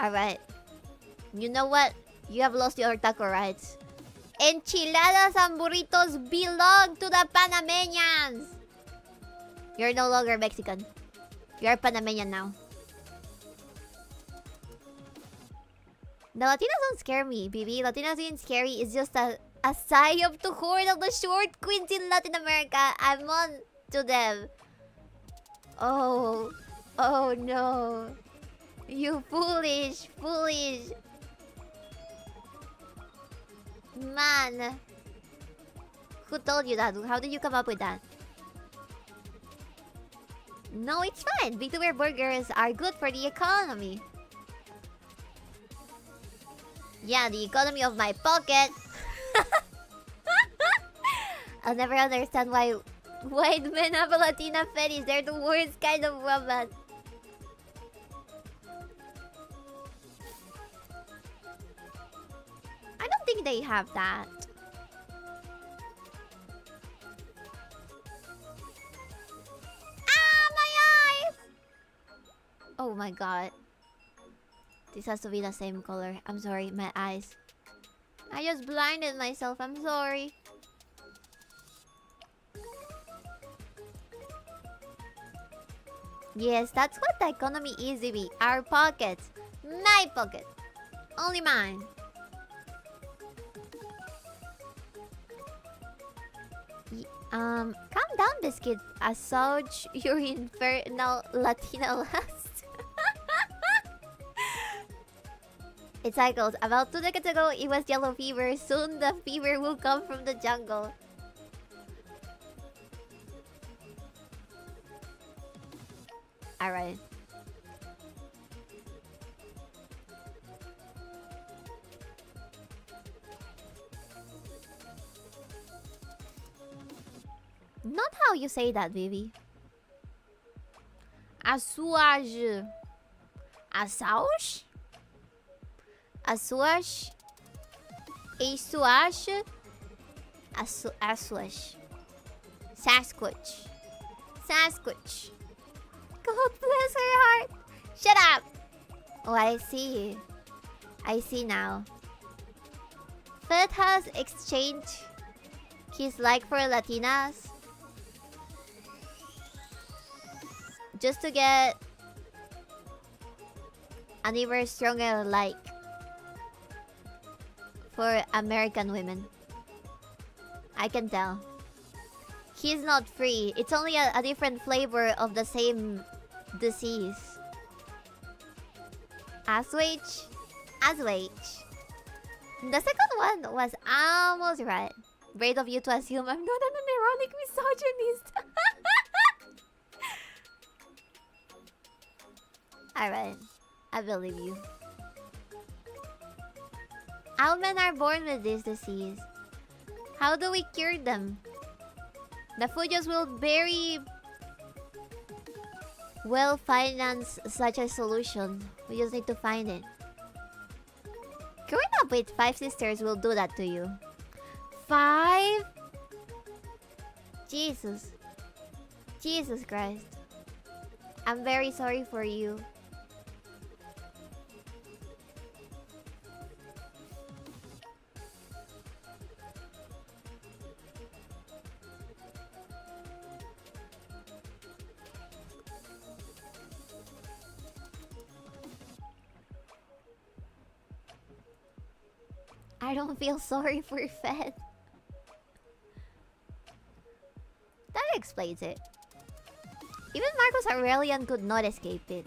Alright. You know what? You have lost your taco rights. Enchiladas and burritos belong to the Panamanians! You're no longer Mexican. You're Panamanian now. The Latinas don't scare me, baby. Latinas ain't scary. It's just a sigh of the horde of the short queens in Latin America. I'm on to them. Oh. Oh no. You foolish. Man. Who told you that? How did you come up with that? No, it's fine. VTuber burgers are good for the economy. Yeah, the economy of my pocket. I'll never understand why white men have a Latina fetish. They're the worst kind of woman. think they have that. Ah, my eyes! Oh my god. This has to be the same color. I'm sorry, my eyes. I just blinded myself. I'm sorry. Yes, that's what the economy is, Ivy. Our pockets. My pocket. Only mine. Calm down, Biscuit. Assuage your infernal Latina last. It cycles. About 2 decades ago, it was yellow fever. Soon the fever will come from the jungle. Alright. Not how you say that, baby. Assuage. Assuage? Assuage? Assuage? Assuage. Sasquatch. Sasquatch. God bless her heart. Shut up. Oh, I see. I see now. Fed has exchanged his like for Latinas just to get an even stronger like for American women. I can tell. He's not free. It's only a different flavor of the same disease. Assuage? Assuage. The second one was almost right. Brave of you to assume I'm not an ironic misogynist. Alright. I believe you. All men are born with this disease. How do we cure them? The Fujos will very well finance such a solution. We just need to find it. Growing up with 5 sisters will do that to you. 5? Jesus. Jesus Christ. I'm very sorry for you. I don't feel sorry for Fed. That explains it. Even Marcos Aurelian could not escape it.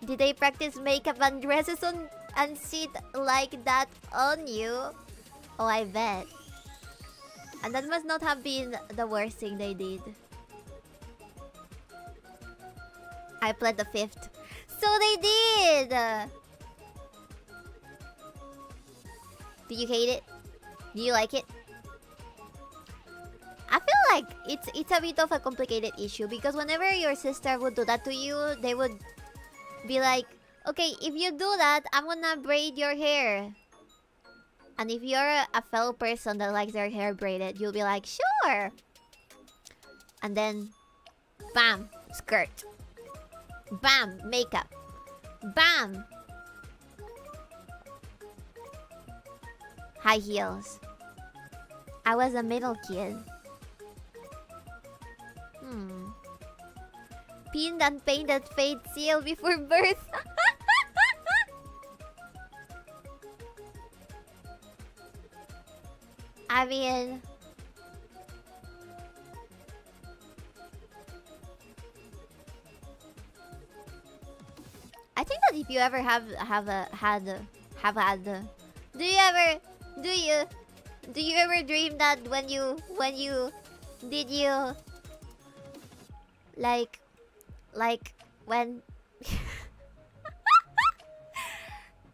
Did they practice makeup and dresses on and sit like that on you? Oh, I bet. And that must not have been the worst thing they did. I pled the 5th. So they did! Do you hate it? Do you like it? I feel like it's a bit of a complicated issue because whenever your sister would do that to you, they would be like, okay, if you do that, I'm gonna braid your hair. And if you're a fellow person that likes their hair braided, you'll be like, sure. And then, bam, skirt. Bam, makeup. Bam. High heels. I was a middle kid. Pinned and painted fate seal before birth. I mean, I think that if you ever had do you ever dream that when you like when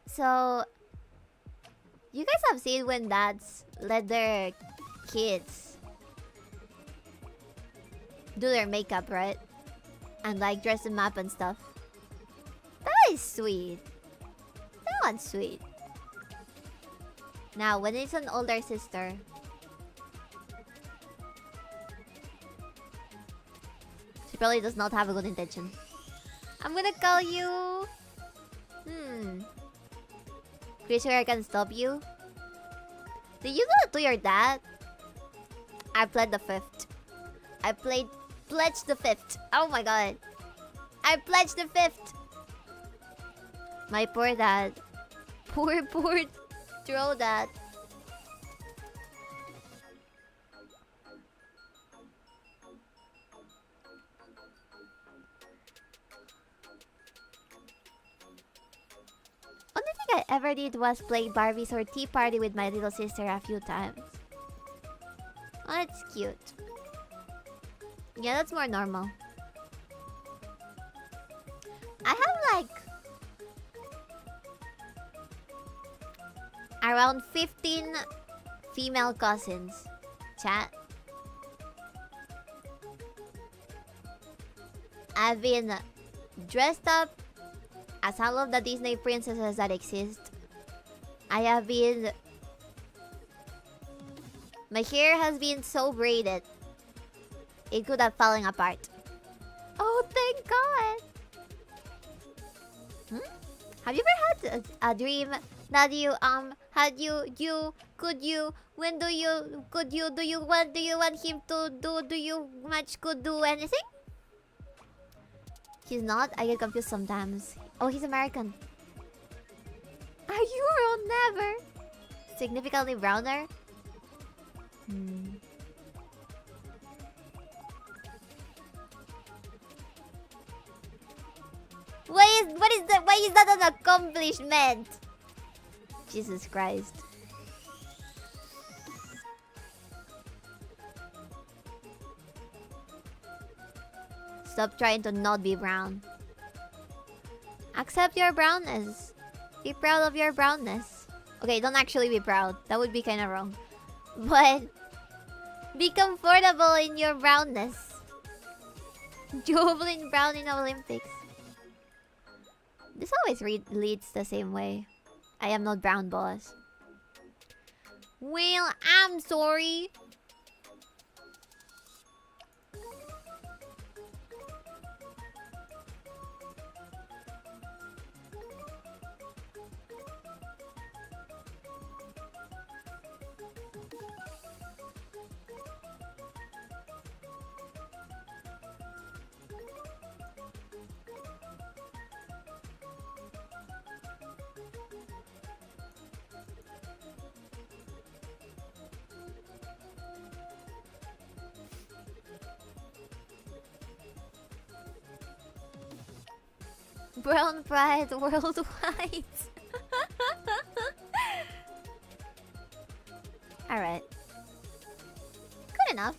so you guys have seen when dads let their kids do their makeup, right? And like dress them up and stuff. That is sweet. That one's sweet. Now, when it's an older sister, she probably does not have a good intention. I'm gonna call you... Pretty sure I can stop you. Did you do it to your dad? I pled the fifth. I pledged the fifth. Oh my god. I pledged the fifth. My poor dad. Poor throw that. Only thing I ever did was play Barbies or Tea Party with my little sister a few times. Oh, that's cute. Yeah, that's more normal. I have like around 15 female cousins. Chat. I've been dressed up as all of the Disney princesses that exist. I have been... My hair has been so braided, it could have fallen apart. Oh, thank God! Have you ever had a dream that you do you want him to do you much could do anything? He's not? I get confused sometimes. Oh, he's American. Are you or never? Significantly browner? Why is that an accomplishment? Jesus Christ. Stop trying to not be brown. Accept your brownness. Be proud of your brownness. Okay, don't actually be proud. That would be kind of wrong. But be comfortable in your brownness. Jovelin brown in Olympics. This always leads the same way. I am not brown, boss. Well, I'm sorry. Brown pride worldwide. Alright. Good enough.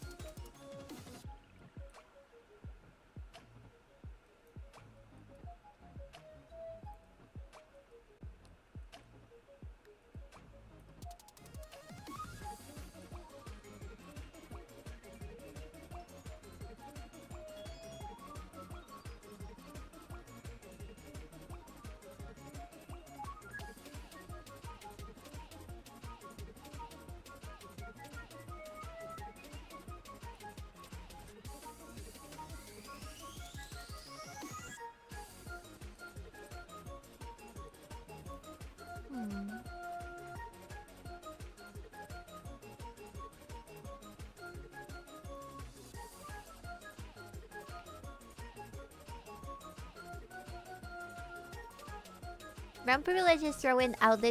Brown privilege is throwing out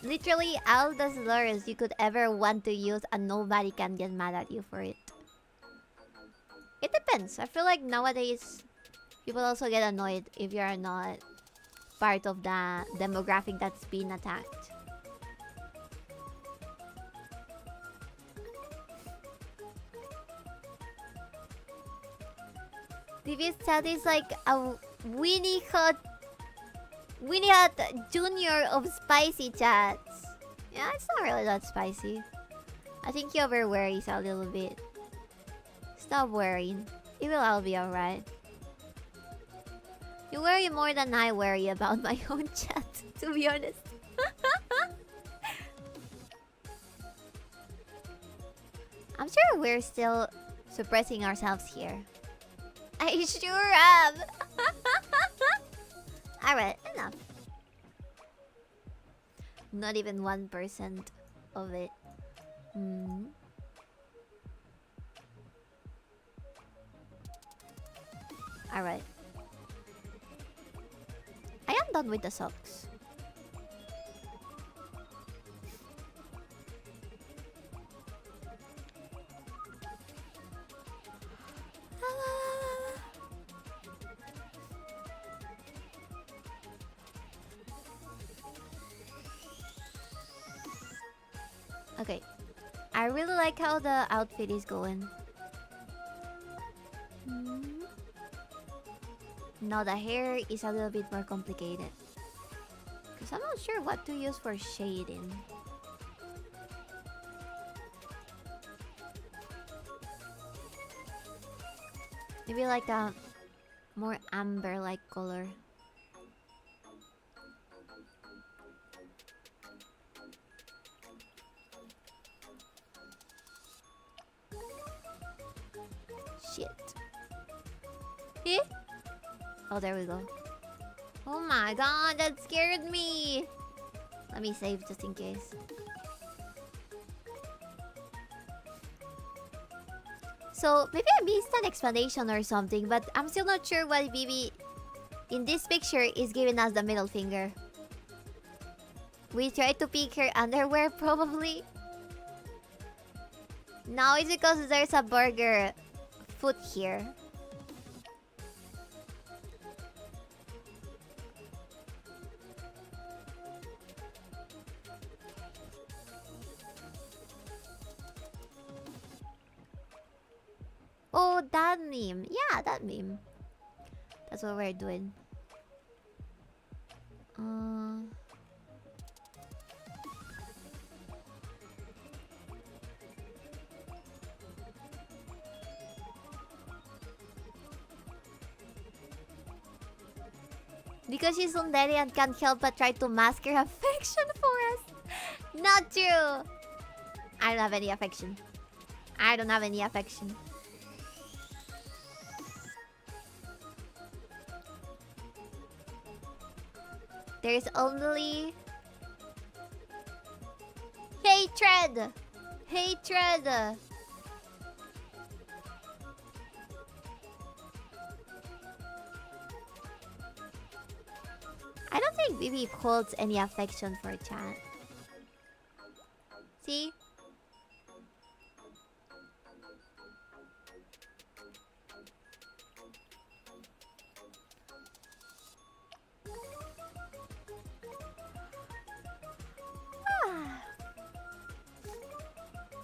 literally all the slurs you could ever want to use, and nobody can get mad at you for it. It depends. I feel like nowadays people also get annoyed if you are not part of the demographic that's being attacked. This chat is like a Winnie Hot Junior of spicy chats. Yeah, it's not really that spicy. I think he overworries a little bit. Stop worrying. It will all be alright. You worry more than I worry about my own chat, to be honest. I'm sure we're still suppressing ourselves here. I sure am. Alright, enough. Not even 1% of it. Alright. I am done with the socks. Okay. I really like how the outfit is going. Now the hair is a little bit more complicated. Because I'm not sure what to use for shading. Maybe like a more amber-like color. Shit. Eh? Oh, there we go. Oh my god, that scared me. Let me save just in case. So, maybe I missed an explanation or something, but I'm still not sure why Bibi in this picture is giving us the middle finger. We tried to pick her underwear, probably. No, it's because there's a burger foot here. Oh, that meme. Yeah, that meme. That's what we're doing. Because she's tsundere and can't help but try to mask her affection for us. Not true. I don't have any affection. I don't have any affection. There's only hatred. Hatred. I don't think Bibi holds any affection for chat. See?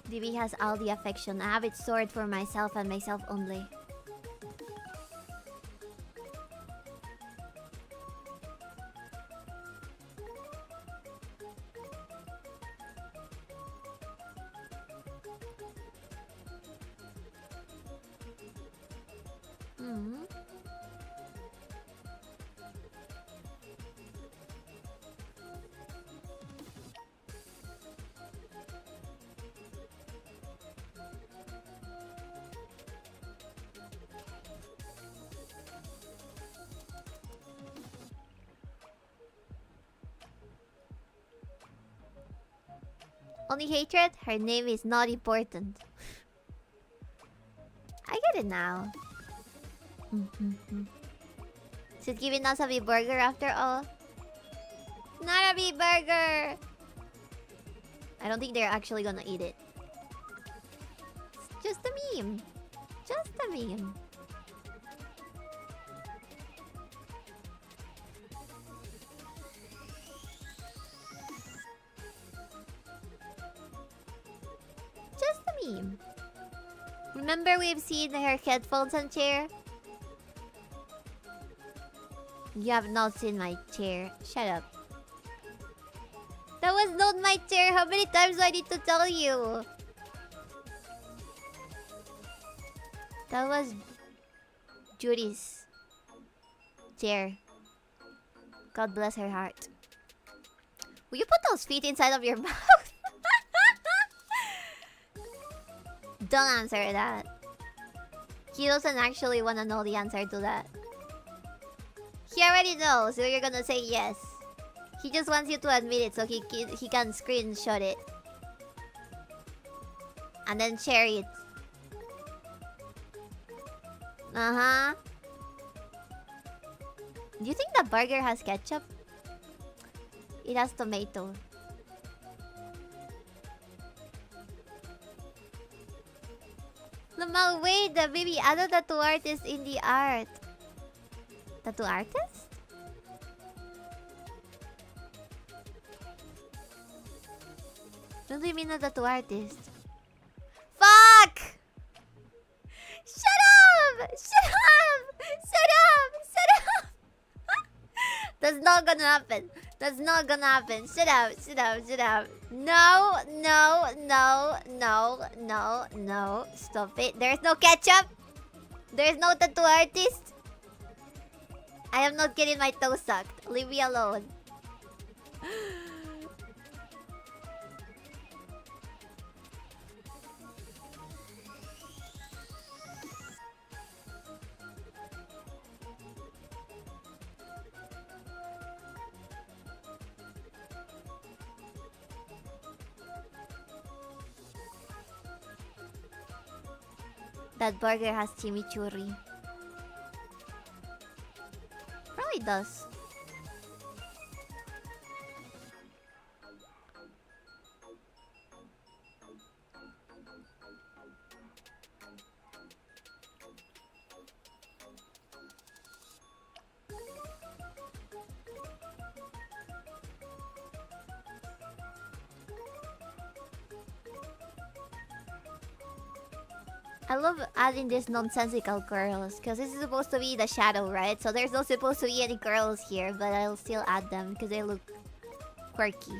Bibi has all the affection. I have it stored for myself and myself only. Only hatred? Her name is not important. I get it now. Is it giving us a big burger after all? Not a big burger! I don't think they're actually gonna eat it. It's just a meme. Just a meme. Remember we've seen her headphones and chair? You have not seen my chair. Shut up. That was not my chair. How many times do I need to tell you? That was Judy's chair. God bless her heart. Will you put those feet inside of your mouth? Don't answer that. He doesn't actually want to know the answer to that. He already knows, so you're gonna say yes. He just wants you to admit it so he can screenshot it. And then share it. Uh-huh. Do you think the burger has ketchup? It has tomato. Lamang, wait, the baby added tattoo artist in the art. Tattoo artist? What do you mean a tattoo artist? Fuck! Shut up! Shut up! Shut up! Shut up! That's not gonna happen. That's not gonna happen. Shut up! Shut up! Shut up! No! No! No! No! No! No! Stop it! There's no ketchup! There's no tattoo artist! I am not getting my toes sucked. Leave me alone. That burger has chimichurri. Probably does. I love adding these nonsensical curls because this is supposed to be the shadow, right? So there's not supposed to be any curls here, but I'll still add them because they look quirky.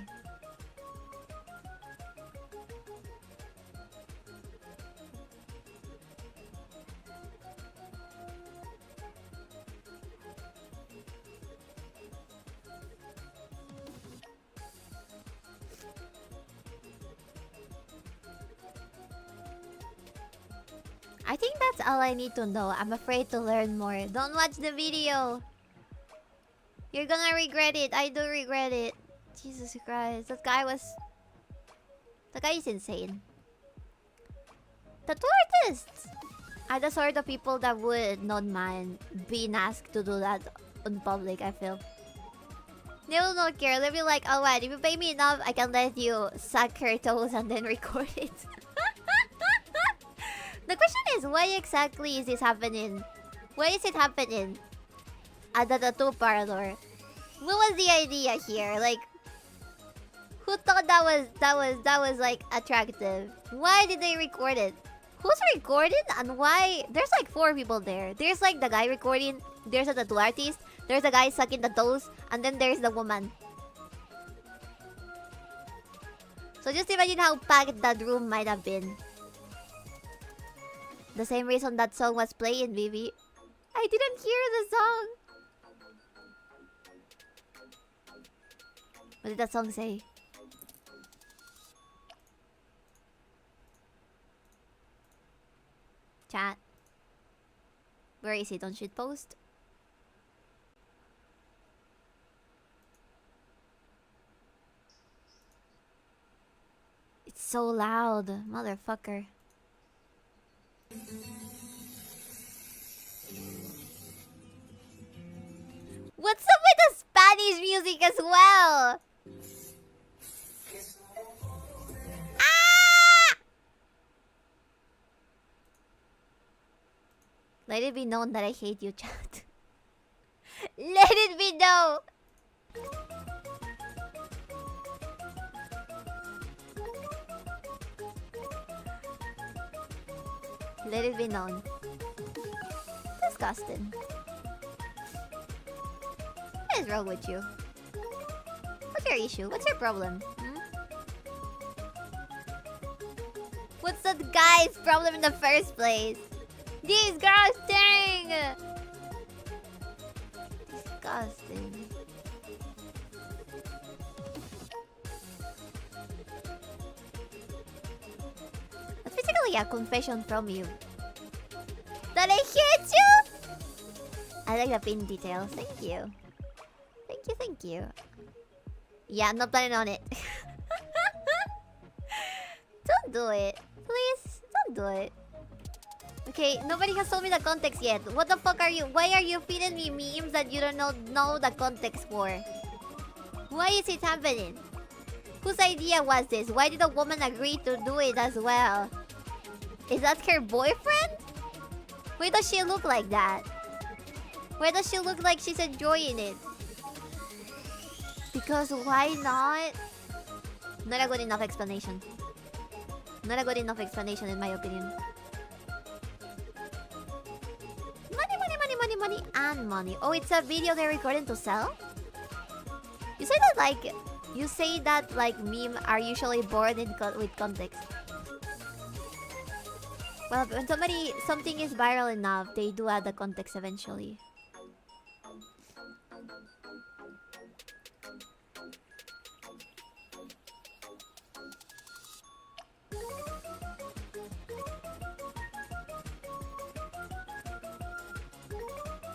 I think that's all I need to know. I'm afraid to learn more. Don't watch the video. You're gonna regret it. I do regret it. Jesus Christ. That guy is insane. Tattoo artists are the sort of people that would not mind being asked to do that in public, I feel. They will not care. They'll be like, oh, what? If you pay me enough, I can let you suck her toes and then record it. The question is, why exactly is this happening? Why is it happening at the tattoo parlor? What was the idea here? Like, who thought that was like attractive? Why did they record it? Who's recording and why? There's like 4 people there. There's like the guy recording. There's a tattoo artist. There's a guy sucking the toes, and then there's the woman. So just imagine how packed that room might have been. The same reason that song was playing, Vivi. I didn't hear the song. What did that song say? Chat. Where is it on shitpost? It's so loud, motherfucker. What's up with the Spanish music as well? Ah! Let it be known that I hate you, chat. Let it be known. Let it be known. Disgusting. What is wrong with you? What's your issue? What's your problem? Hmm? What's that guy's problem in the first place? Disgusting! Disgusting. That's basically a confession from you. That I hate you? I like the pin details. Thank you. Thank you, thank you. Yeah, I'm not planning on it. Don't do it. Please, don't do it. Okay, nobody has told me the context yet. What the fuck are you? Why are you feeding me memes that you don't know the context for? Why is it happening? Whose idea was this? Why did a woman agree to do it as well? Is that her boyfriend? Why does she look like that? Why does she look like she's enjoying it? Because why not? Not a good enough explanation. Not a good enough explanation in my opinion. Money, money, money, money, money, and money. Oh, it's a video they're recording to sell? You say that like meme are usually born with context. Well, when something is viral enough, they do add the context eventually.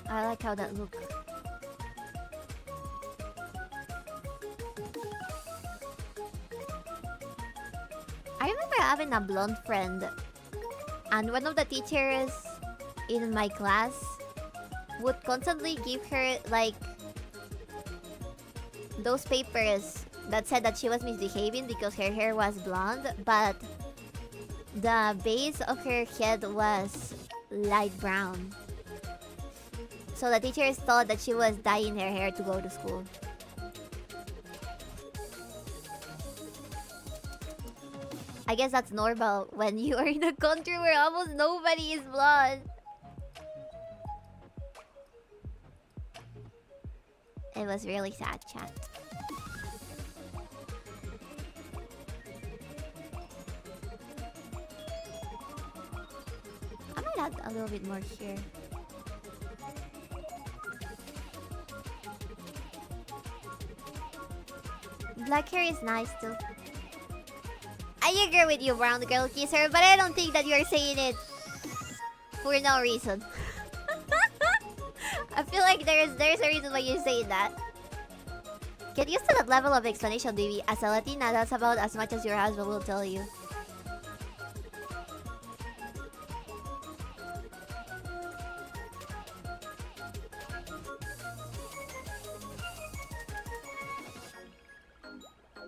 I like how that looks. I remember having a blonde friend, and one of the teachers in my class would constantly give her like those papers that said that she was misbehaving because her hair was blonde, but the base of her head was light brown. So the teachers thought that she was dyeing her hair to go to school. I guess that's normal when you are in a country where almost nobody is blonde. It was really sad, chat. I might add a little bit more here. Black hair is nice too. I agree with you, brown girl kisser, but I don't think that you're saying it for no reason. I feel like there's a reason why you're saying that. Get used to that level of explanation, baby. As a Latina, that's about as much as your husband will tell you.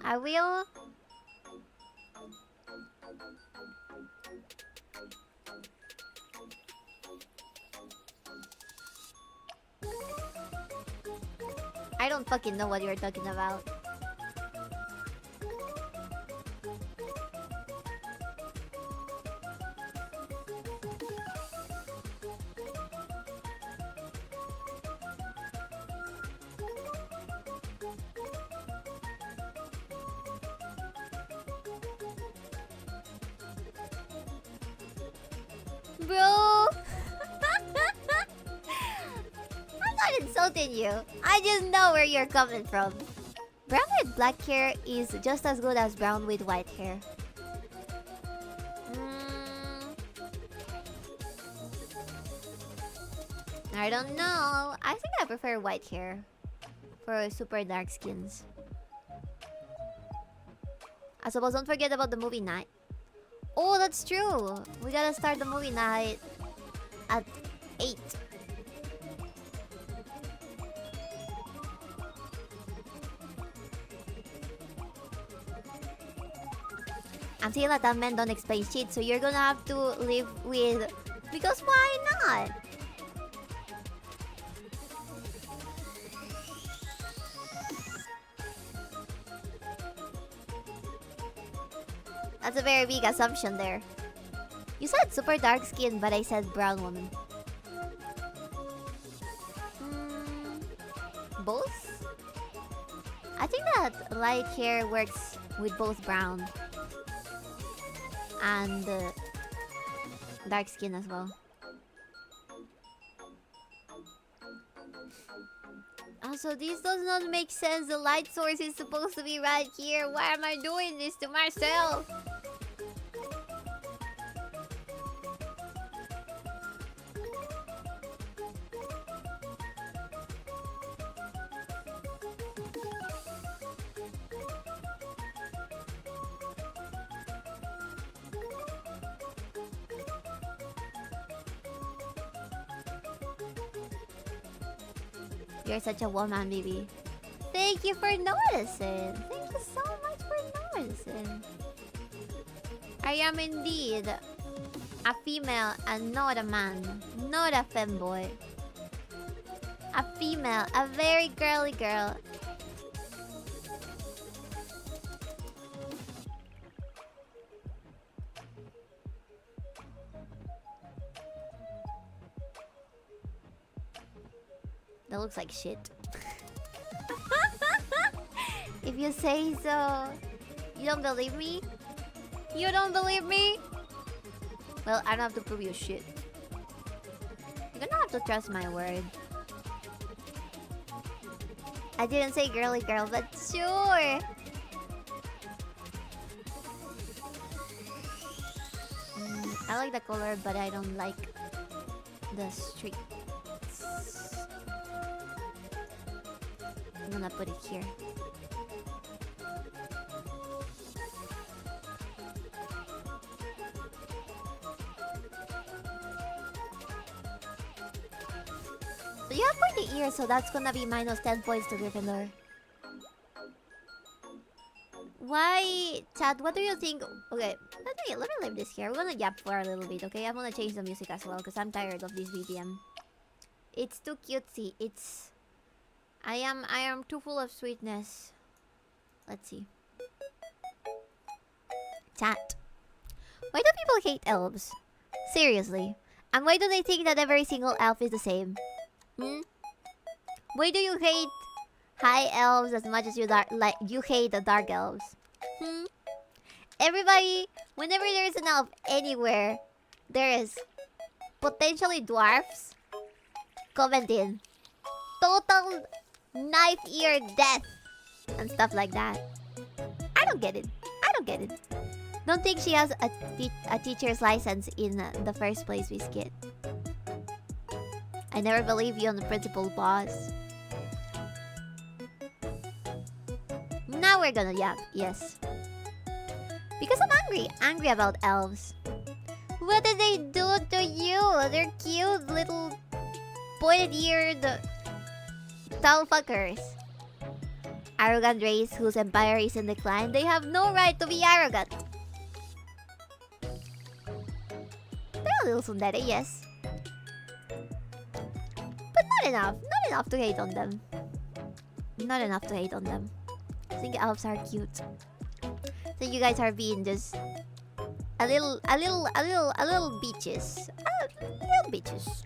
I will. I don't fucking know what you're talking about. Bro! I'm not insulting you. I just know where you're coming from. Brown with black hair is just as good as brown with white hair. I don't know. I think I prefer white hair for super dark skins. I suppose don't forget about the movie night. Oh, that's true. We gotta start the movie night at 8. I'm saying that men don't explain shit, so you're gonna have to live with... Because why not? That's a very big assumption there. You said super dark skin, but I said brown woman. Both? I think that light hair works with both brown and dark skin as well. Also, this does not make sense. The light source is supposed to be right here. Why am I doing this to myself? You're such a woman, baby. Thank you for noticing. Thank you so much for noticing. I am indeed a female and not a man. Not a femboy. A female, a very girly girl. That looks like shit. If you say so. You don't believe me? You don't believe me? Well, I don't have to prove you shit. You're gonna have to trust my word. I didn't say girly girl, but sure. I like the color, but I don't like the streak. I'm gonna put it here. So you have pointy ears, so that's gonna be minus 10 points to Gryffindor. Why, chat? What do you think? Okay, let me leave this here. We're gonna yap for a little bit, okay? I'm gonna change the music as well because I'm tired of this BPM. It's too cutesy. It's I am too full of sweetness. Let's see. Chat. Why do people hate elves? Seriously. And why do they think that every single elf is the same? Why do you hate high elves as much as you hate the dark elves? Everybody, whenever there's an elf anywhere, there is potentially dwarfs. Comment in. Total knife ear death and stuff like that. I don't get it. I don't get it. Don't think she has a teacher's license in the first place, Biscuit. I never believe you on the principal, boss. Now we're gonna yap, yes. Because I'm angry. Angry about elves. What did they do to you? They're cute little pointed-eared tall fuckers. Arrogant race whose empire is in decline. They have no right to be arrogant. They're a little tsundere, yes. But not enough. Not enough to hate on them. Not enough to hate on them. I think elves are cute. So you guys are being just a little bitches. Little bitches.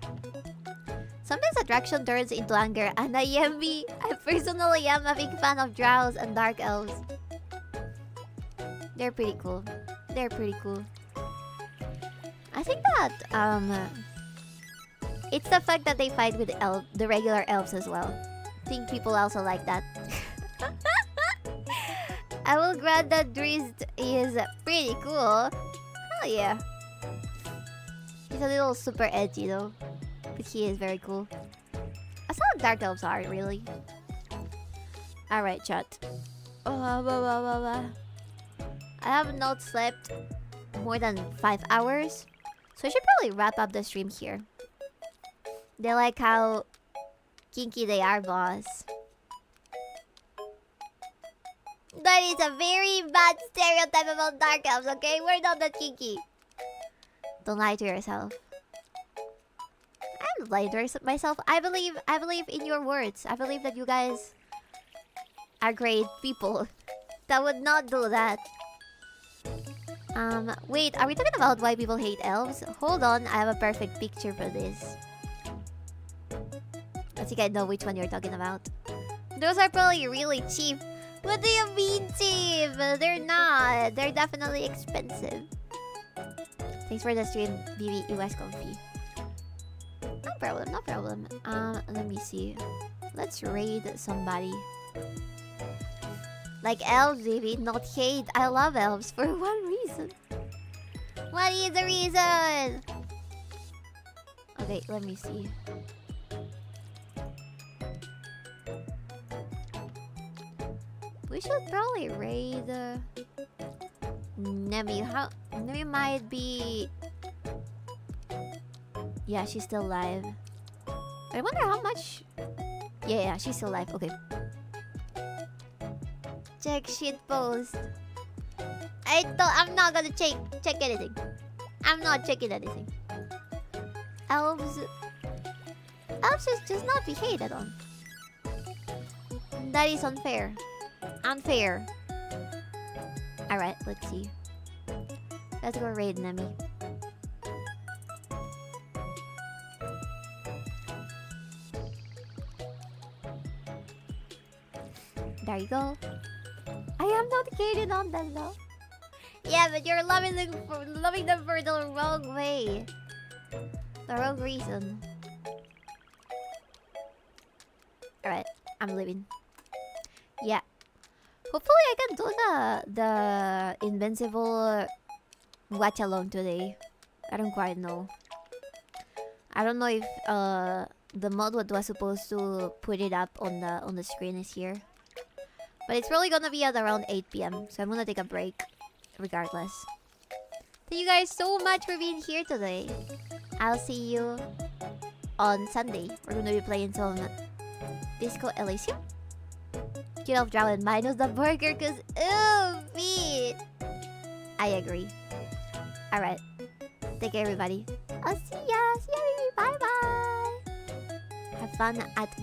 Sometimes attraction turns into anger, and I personally am a big fan of drows and dark elves. They're pretty cool. They're pretty cool. I think that it's the fact that they fight with the regular elves as well. I think people also like that. I will grant that Drizzt is pretty cool. Hell yeah. He's a little super edgy though. But he is very cool. That's how dark elves are, really. Alright, chat. I have not slept more than 5 hours. So I should probably wrap up the stream here. They like how kinky they are, boss. That is a very bad stereotype about dark elves, okay? We're not that kinky. Don't lie to yourself. I'm lying to myself. I believe in your words. I believe that you guys are great people that would not do that. Wait, are we talking about why people hate elves? Hold on, I have a perfect picture for this. I think I know which one you're talking about. Those are probably really cheap. What do you mean cheap? They're not. They're definitely expensive. Thanks for the stream, BB. You guys comfy. No problem, no problem. Let me see. Let's raid somebody. Like elves, maybe, not hate. I love elves for one reason. What is the reason? Okay, let me see. We should probably raid Nemi. Nemi might be... Yeah, she's still alive. I wonder how much... Yeah, she's still alive. Okay. Check shit post. I'm not gonna check anything. I'm not checking anything. Elves should just not be hated on. That is unfair. Unfair. Alright, let's see. Let's go raid Nemi. There you go. I am not hating on them though. Yeah, but you're loving them for the wrong way. The wrong reason. Alright, I'm leaving. Yeah. Hopefully I can do the invincible watch alone today. I don't quite know. I don't know if the mod what was supposed to put it up on the screen is here. But it's probably gonna be at around 8 PM. So I'm gonna take a break regardless. Thank you guys so much for being here today. I'll see you on Sunday. We're gonna be playing some Disco Elysium. Get off drown minus the burger cause ooh feet. I agree. Alright. Take care everybody. I'll see ya. See ya baby. Bye bye. Have fun at